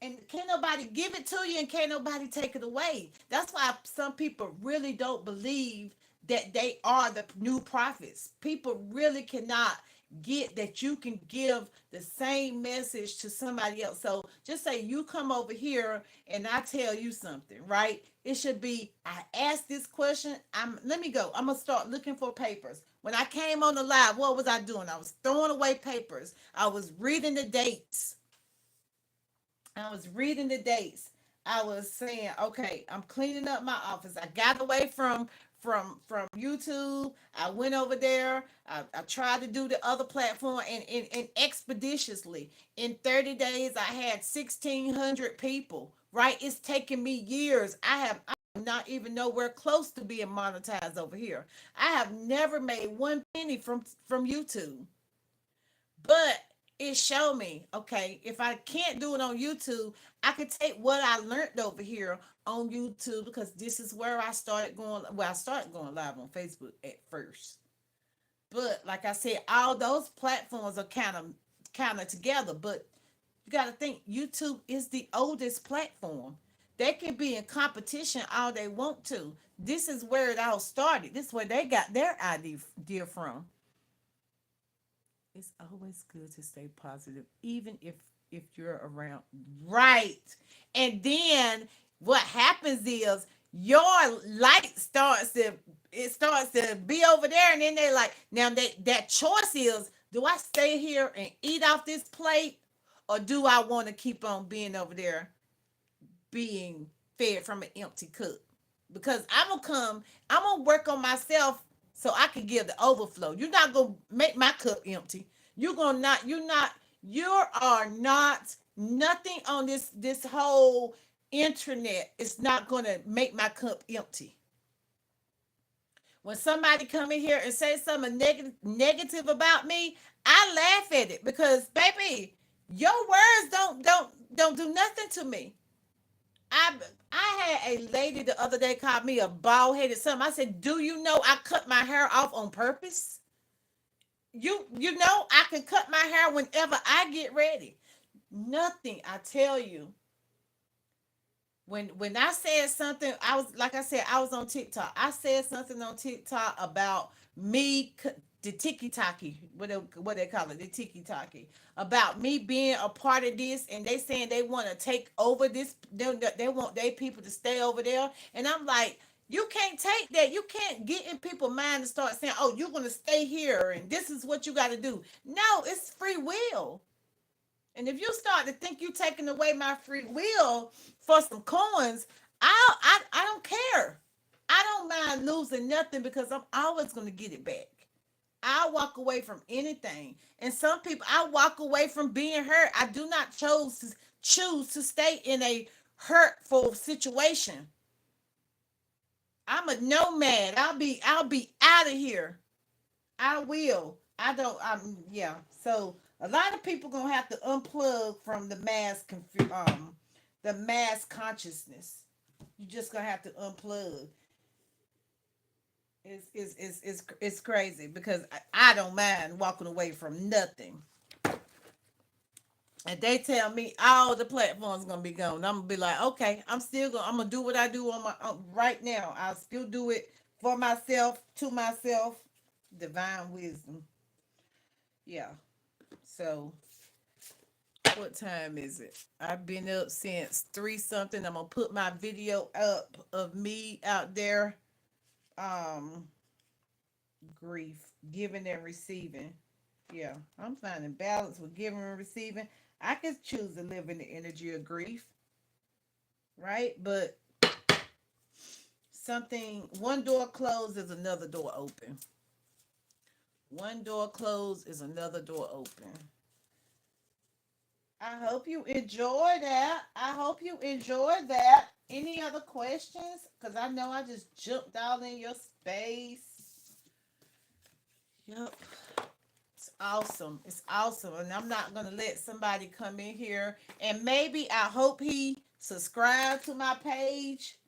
And can't nobody give it to you and can't nobody take it away. That's why some people really don't believe that they are the new prophets. People really cannot get that you can give the same message to somebody else. So just say you come over here and I tell you something, right? It should be I asked this question. Let me go. I'm gonna start looking for papers. When I came on the live, what was I doing? I was throwing away papers. I was reading the dates. I was reading the dates. I was saying, okay, I'm cleaning up my office. I got away from YouTube. I went over there. I tried to do the other platform, and expeditiously in 30 days I had 1,600 people. Right? It's taken me years. I'm not even nowhere close to being monetized over here. I have never made one penny from YouTube. But it showed me, okay, if I can't do it on YouTube, I could take what I learned over here on YouTube, because this is where I started going. Well, I started going live on Facebook at first. But like I said, all those platforms are kind of together. But you got to think, YouTube is the oldest platform. They can be in competition all they want to. This is where it all started. This is where they got their idea from. It's always good to stay positive, even if you're around. Right. And then what happens is your light starts to be over there, and then they like, now that choice is, do I stay here and eat off this plate, or do I want to keep on being over there being fed from an empty cup? Because I'm gonna work on myself so I can give the overflow. You're not gonna make my cup empty. You are not nothing on this whole internet. It's not gonna make my cup empty. When somebody come in here and say something negative about me, I laugh at it, because baby, your words don't do nothing to me. I I had a lady the other day called me a bald headed something. I said, "Do you know I cut my hair off on purpose? You know I can cut my hair whenever I get ready. Nothing. I tell you, when I said something, I was, like I said, I was on TikTok. I said something on TikTok about me, the tiki taki, what they call it, the tiki taki, about me being a part of this, and they saying they want to take over this. They want their people to stay over there, and I'm like. You can't take that. You can't get in people's mind and start saying, "Oh, you're gonna stay here, and this is what you got to do." No, it's free will. And if you start to think you taking away my free will for some coins, I don't care. I don't mind losing nothing, because I'm always gonna get it back. I walk away from anything. And some people, I walk away from being hurt. I do not choose to stay in a hurtful situation. I'm a nomad. I'll be out of here. I will. I don't. Yeah. So a lot of people gonna have to unplug from the mass consciousness. You just gonna have to unplug. It's crazy, because I don't mind walking away from nothing. And they tell me all the platforms gonna be gone. I'm gonna be like, okay, I'm gonna do what I do on my right now. I'll still do it for myself, to myself. Divine wisdom. Yeah. So what time is it? I've been up since three something. I'm gonna put my video up of me out there. Um, grief, giving and receiving. Yeah, I'm finding balance with giving and receiving. I can choose to live in the energy of grief, right? But one door closed is another door open. One door closed is another door open. I hope you enjoy that. I hope you enjoy that. Any other questions? Because I know I just jumped all in your space. Yep. It's awesome. It's awesome. And I'm not going to let somebody come in here. And maybe I hope he subscribe to my page,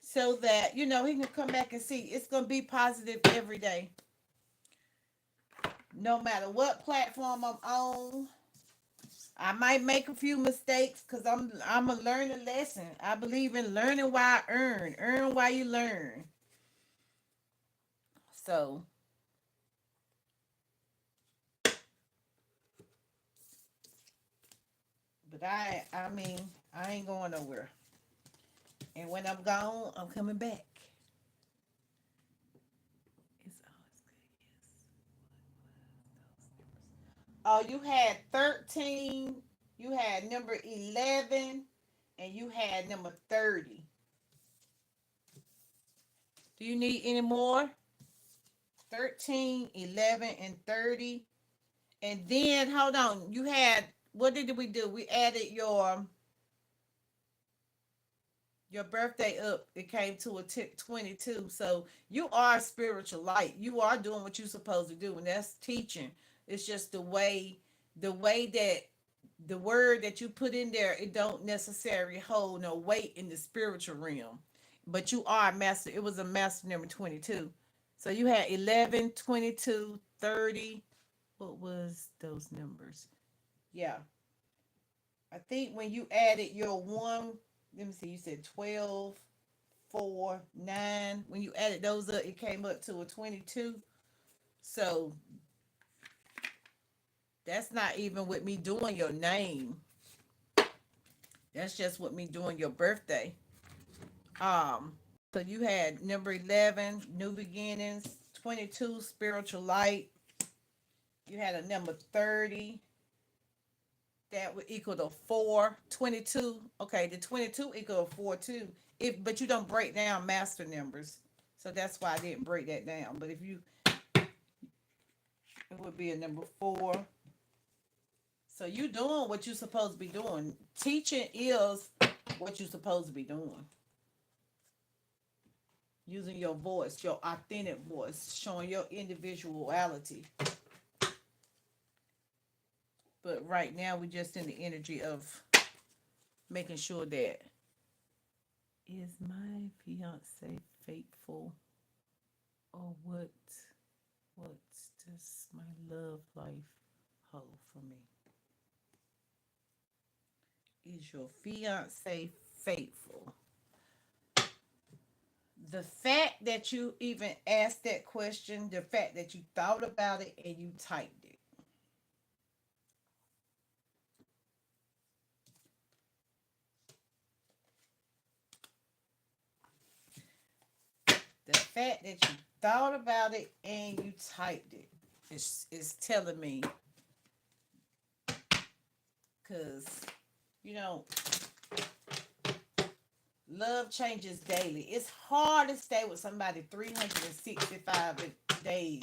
so that, he can come back and see. It's going to be positive every day. No matter what platform I'm on. I might make a few mistakes, because I'm a learning lesson. I believe in learning while I earn. Earn while you learn. So, but I mean, I ain't going nowhere. And when I'm gone, I'm coming back. It's always good. Yes. Oh, you had 13. You had number 11. and you had number 30. Do you need any more? 13, 11, and 30. And then, hold on. You had, what did we do? We added your birthday up. It came to a 22. So you are spiritual light. You are doing what you're supposed to do, and that's teaching. It's just the way that the word that you put in there, it don't necessarily hold no weight in the spiritual realm. But you are a master. It was a master number 22. So you had 11, 22, 30. What was those numbers? Yeah. I think when you added your one, let me see, you said 12, 4, 9. When you added those up, it came up to a 22. So that's not even with me doing your name. That's just with me doing your birthday. Um, so you had number 11, new beginnings, 22, spiritual light. You had a number 30, that would equal to 4. 22. Okay, the 22 equal to 4 too. But you don't break down master numbers. So that's why I didn't break that down. But if you, it would be a number 4. So you doing what you're supposed to be doing. Teaching is what you're supposed to be doing. Using your voice, your authentic voice, showing your individuality. But right now we're just in the energy of making sure that, is my fiance faithful, or what does my love life hold for me? Is your fiance faithful? The fact that you even asked that question, the fact that you thought about it and you typed it, the fact that you thought about it and you typed it is telling me, because you know love changes daily. It's hard to stay with somebody 365 days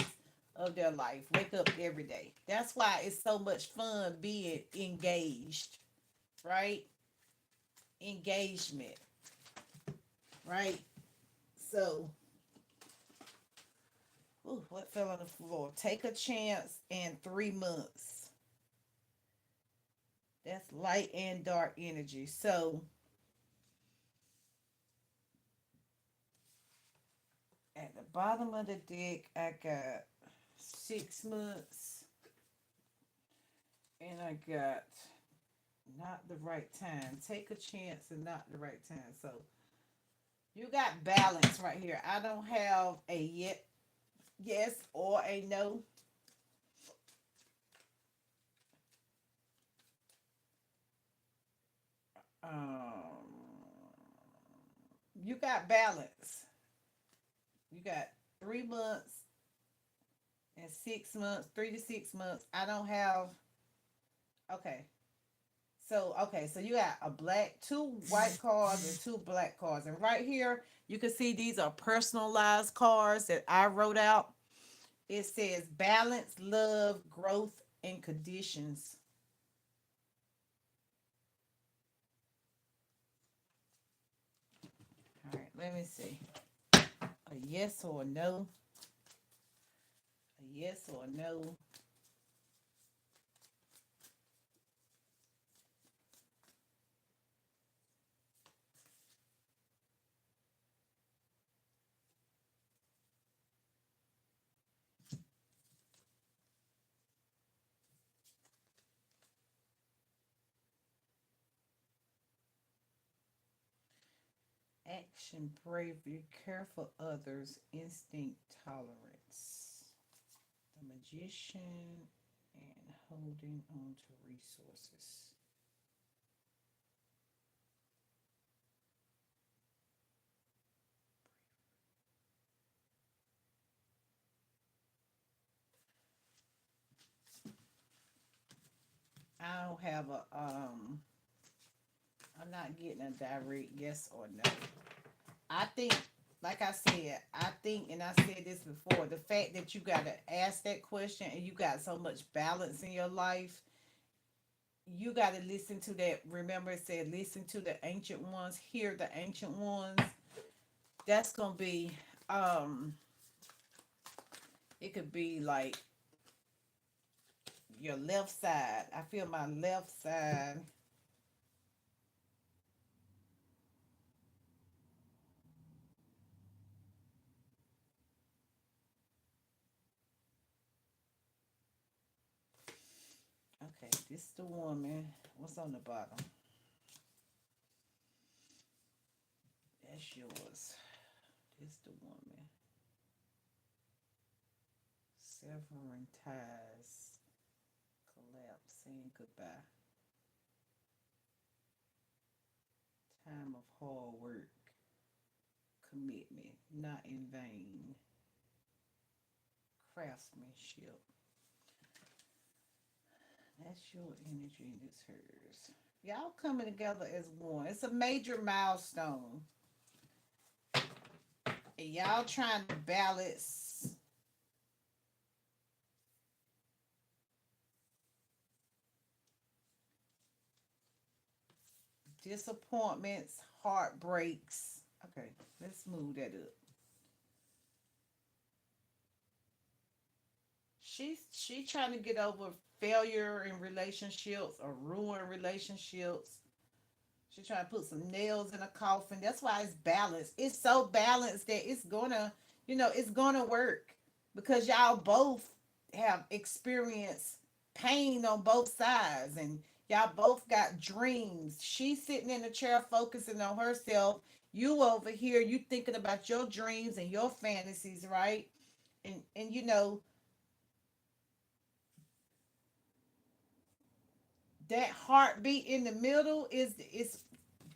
of their life. Wake up every day. That's why it's so much fun being engaged, right? Engagement, right? So, ooh, what fell on the floor? Take a chance in 3 months. That's light and dark energy. So, at the bottom of the deck, I got 6 months, and I got not the right time. Take a chance and not the right time. So you got balance right here. I don't have a yes or a no. You got balance. You got 3 months and 6 months, 3 to 6 months. I don't have. Okay. So you got a black, two white cards and two black cards. And right here, you can see these are personalized cards that I wrote out. It says balance, love, growth, and conditions. All right, let me see. A yes or a no. A yes or a no. Action, bravery, care for others, instinct, tolerance. The magician and holding on to resources. I don't have a I'm not getting a direct yes or no. I think, like I said, I think, and I said this before, the fact that you got to ask that question and you got so much balance in your life, you got to listen to that. Remember, it said, listen to the ancient ones, hear the ancient ones. That's going to be, um, it could be like your left side. I feel my left side. Okay, this the woman. What's on the bottom? That's yours. This the woman. Severing ties. Collapse. Saying goodbye. Time of hard work. Commitment. Not in vain. Craftsmanship. That's your energy and it's hers. Y'all coming together as one. It's a major milestone. And y'all trying to balance disappointments, heartbreaks. Okay, let's move that up. She trying to get over failure in relationships or ruined relationships. She trying to put some nails in a coffin. That's why it's balanced. It's so balanced that it's gonna, it's gonna work because y'all both have experienced pain on both sides, and y'all both got dreams. She's sitting in the chair focusing on herself. You over here, you thinking about your dreams and your fantasies, right? And that heartbeat in the middle is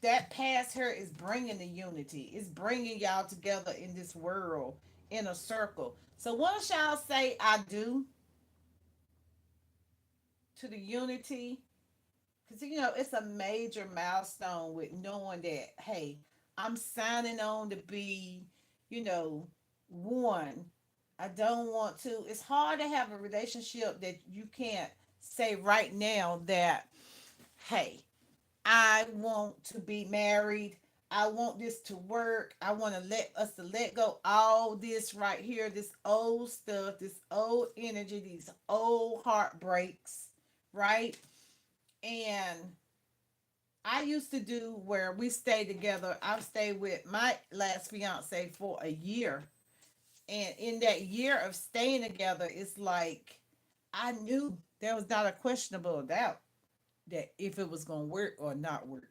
that past her is bringing the unity. It's bringing y'all together in this world in a circle. So once y'all say I do to the unity, because it's a major milestone with knowing that, hey, I'm signing on to be, you know, one. I don't want to. It's hard to have a relationship that you can't say right now that, hey, I want to be married. I want this to work. I want to let us to let go all this right here, this old stuff, this old energy, these old heartbreaks, right? And I used to do where we stayed together. I've stayed with my last fiance for a year. And in that year of staying together, it's like I knew there was not a questionable doubt that if it was going to work or not work.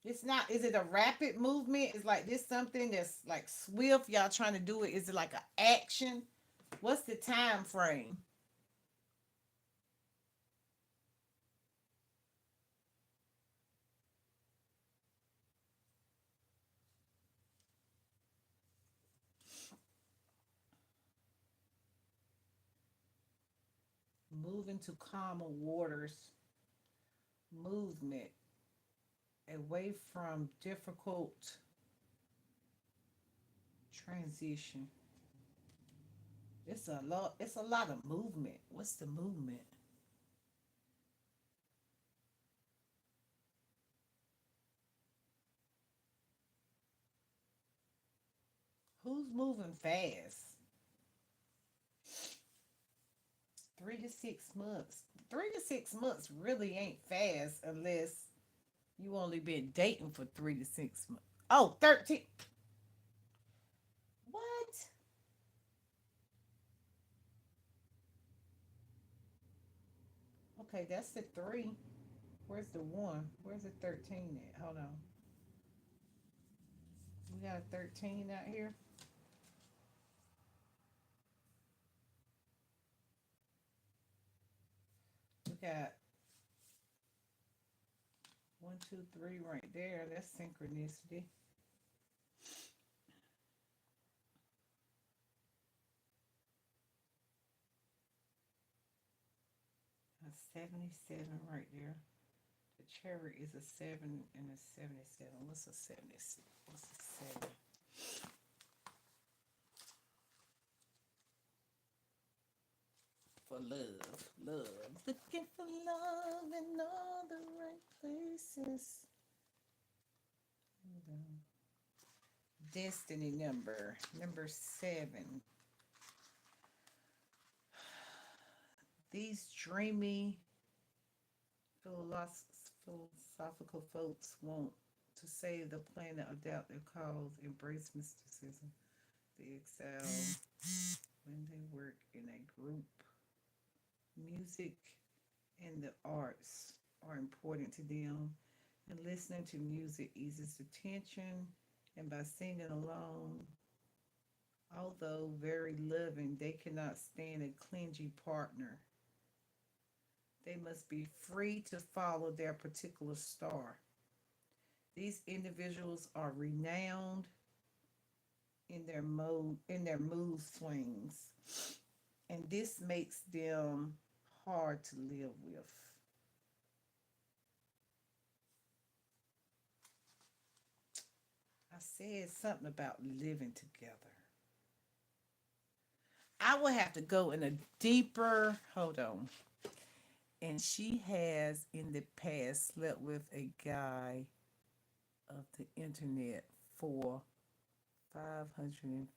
It's not. Is it a rapid movement? Is like this something that's like swift? Y'all trying to do it? Is it like an action? What's the time frame? Moving to calmer waters, movement away from difficult transition. It's a lot. It's a lot of movement. What's the movement? Who's moving fast? 3 to 6 months. 3 to 6 months really ain't fast unless you only been dating for 3 to 6 months. Oh, 13. What? Okay, that's the three. Where's the one? Where's the 13 at? Hold on. We got a 13 out here. We got one, two, three right there. That's synchronicity. 77 right there. The cherry is a 7 and a 77. What's a 76? What's a 7? For love. Love. Looking for love in all the right places. Hold on. Destiny number. Number 7. These dreamy philosophical folks want to save the planet of doubt their cause, embrace mysticism. They excel when they work in a group. Music and the arts are important to them, and listening to music eases the tension. And by singing along, although very loving, they cannot stand a clingy partner. They must be free to follow their particular star. These individuals are renowned in their mood swings, and this makes them hard to live with. I said something about living together. I would have to go in a deeper. Hold on. And she has in the past slept with a guy of the internet for $550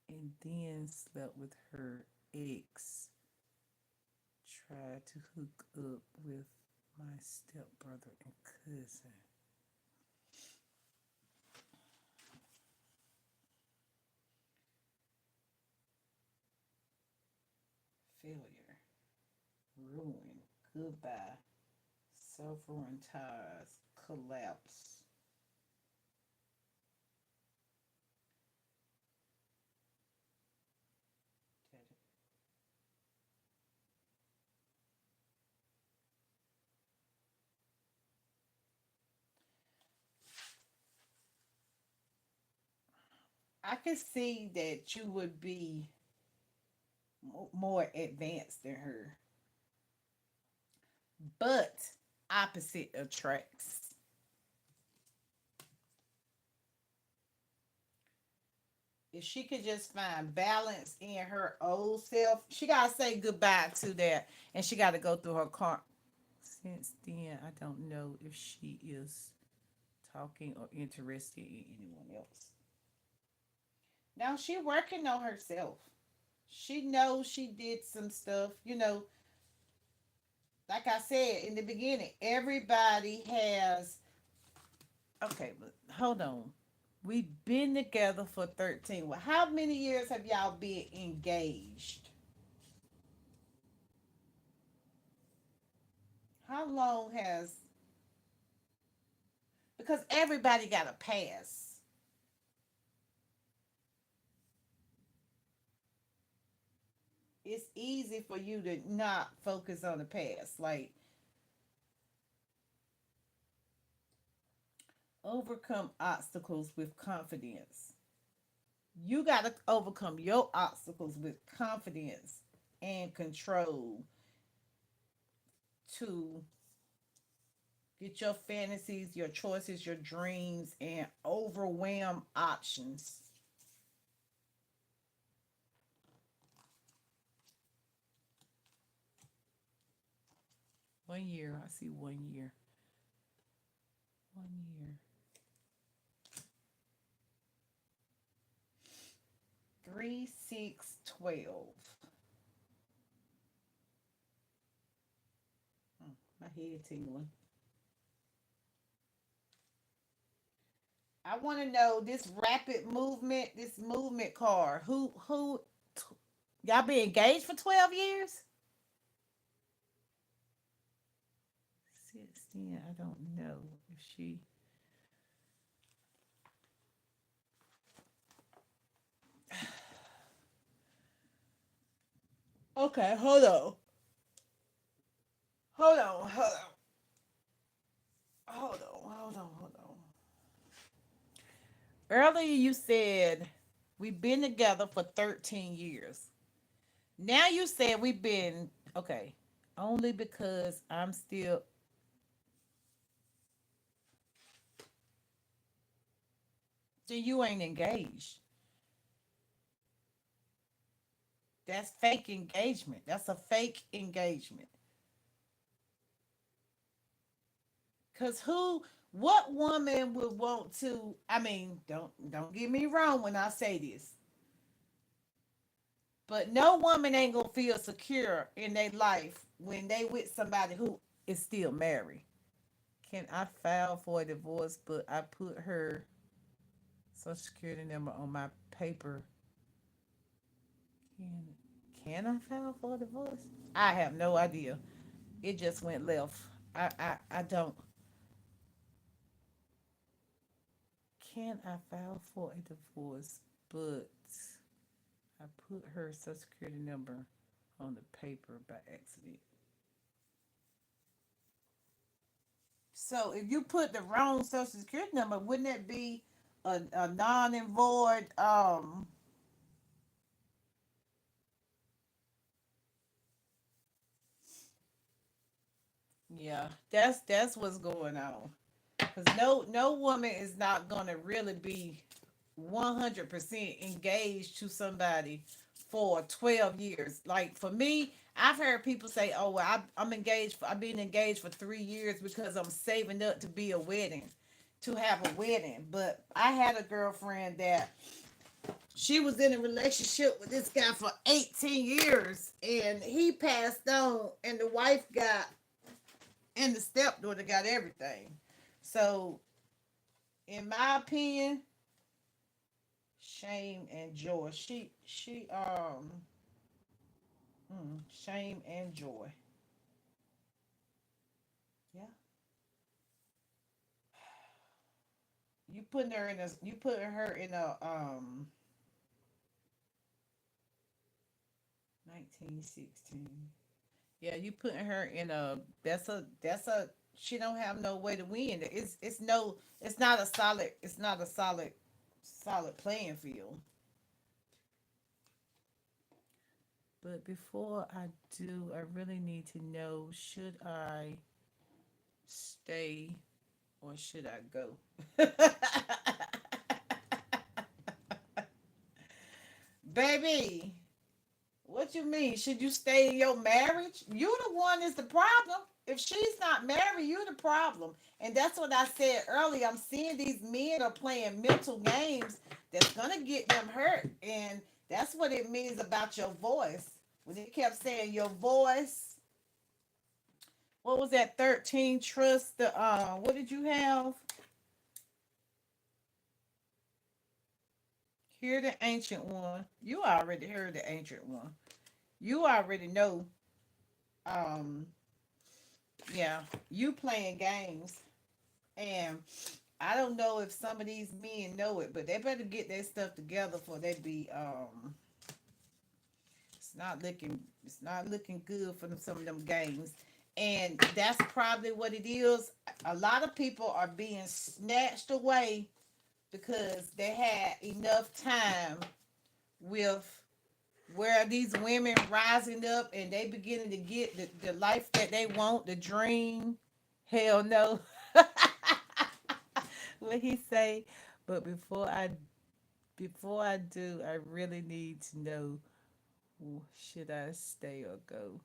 and then slept with her ex, tried to hook up with my stepbrother and cousin. Failure, ruin, goodbye, suffering ties, collapse. I can see that you would be more advanced than her, but opposite attracts. If she could just find balance in her old self, she gotta say goodbye to that, and she got to go through her car. Since then, I don't know if she is talking or interested in anyone else. Now she working on herself. She knows she did some stuff. Like I said in the beginning, everybody has. Okay, but hold on. We've been together for 13. Well, how many years have y'all been engaged? How long has. Because everybody got a pass. It's easy for you to not focus on the past. Like, overcome obstacles with confidence. You got to overcome your obstacles with confidence and control to get your fantasies, your choices, your dreams, and overwhelm options. 1 year. I see 1 year. 1 year. 3, 6, 12. My head tingling. I want to know this rapid movement, this movement card. Y'all been engaged for 12 years? Since then, I don't know if she. Okay, hold on. Hold on, hold on. Hold on, hold on, hold on. Earlier, you said we've been together for 13 years. Now you said we've been. Okay. only because I'm still. Then you ain't engaged. That's fake engagement. That's a fake engagement. Cause what woman would want to? I mean, don't get me wrong when I say this, but no woman ain't gonna feel secure in their life when they with somebody who is still married. Can I file for a divorce? But I put her social security number on my paper. Can can I file for a divorce? I have no idea. It just went left. I don't. Can I file for a divorce? But I put her social security number on the paper by accident. So if you put the wrong social security number, wouldn't that be a non and void? Yeah, that's what's going on. Cause no woman is not gonna really be 100% engaged to somebody for 12 years. Like for me, I've heard people say, "Oh, well, I'm engaged. I've been engaged for 3 years because I'm saving up to be a wedding, to have a wedding." But I had a girlfriend that she was in a relationship with this guy for 18 years, and he passed on, and the wife got, and the stepdaughter got everything. So, in my opinion, shame and joy. Shame and joy. Yeah. You putting her in a 1916. Yeah, you putting her in a that's a she don't have no way to win. It's not a solid playing field. But before I do, I really need to know, should I stay or should I go? Baby, what you mean? Should you stay in your marriage? You the one is the problem. If she's not married, you the problem. And that's what I said earlier. I'm seeing these men are playing mental games that's gonna get them hurt. And that's what it means about your voice. When they kept saying your voice, what was that 13 trust? The what did you have? Hear the ancient one. You already heard the ancient one. You already know. Um, yeah, you playing games, and I don't know if some of these men know it, but they better get their stuff together for they be. It's not looking good for them, some of them games, and that's probably what it is. A lot of people are being snatched away because they had enough time with where these women rising up and they beginning to get the life that they want, the dream. Hell no. What he say? But before I do, I really need to know, should I stay or go?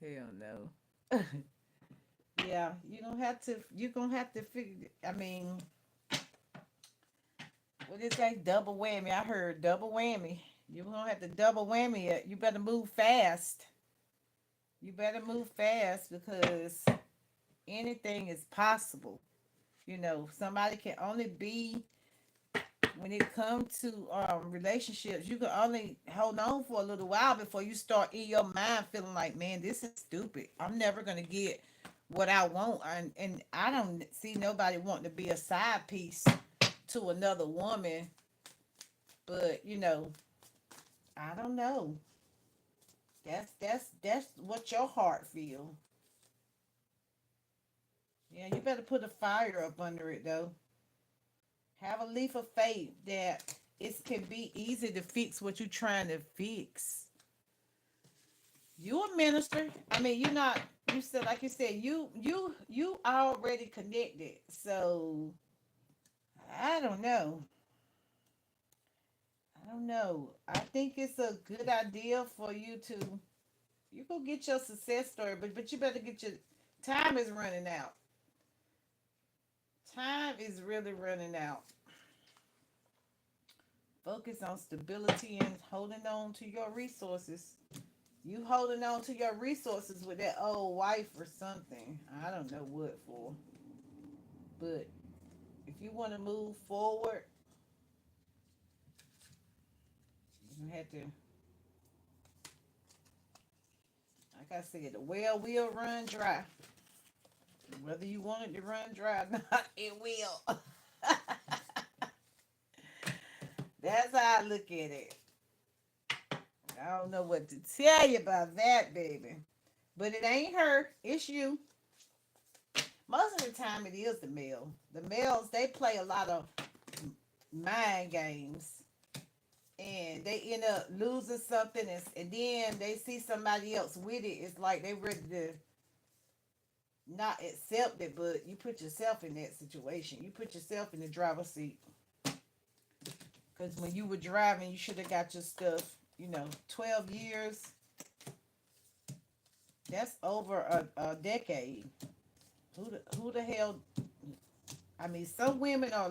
Hell no. Yeah, you're gonna have to figure. I mean, what is that double whammy? I heard double whammy. You're gonna have to double whammy it. You better move fast. You better move fast because anything is possible. Somebody can only be, when it comes to relationships, you can only hold on for a little while before you start in your mind feeling like, man, this is stupid. I'm never gonna get what I want, and I don't see nobody wanting to be a side piece to another woman. But I don't know. That's what your heart feel. Yeah, you better put a fire up under it though. Have a leap of faith that it can be easy to fix what you're trying to fix. You a minister. I mean, you're not. You said, like you said, you already connected. So I don't know. I don't know. I think it's a good idea for you to you go get your success story, but you better get your time is running out. Time is really running out. Focus on stability and holding on to your resources. You holding on to your resources with that old wife or something. I don't know what for. But if you want to move forward, you have to, like I said, the well will run dry. Whether you want it to run dry or not, it will. That's how I look at it. I don't know what to tell you about that, baby. But it ain't her, it's you. Most of the time, it is the male. The males, they play a lot of mind games and they end up losing something, and then they see somebody else with it. It's like they ready to not accept it, but you put yourself in that situation. You put yourself in the driver's seat. Because when you were driving, you should have got your stuff, 12 years. That's over a decade. Who the hell? I mean, some women are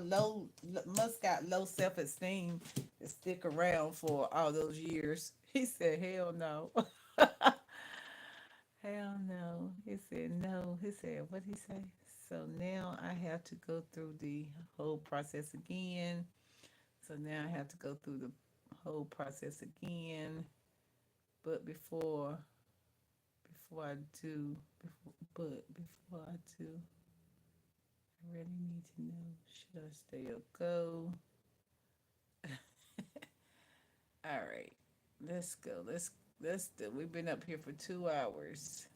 must got low self esteem to stick around for all those years. He said, hell no. Hell no. He said, no. He said, what he say? So now I have to go through the whole process again. So now I have to go through the whole process again. But before I do, before I do, I really need to know, should I stay or go? All right, let's go. Let's do. We've been up here for 2 hours.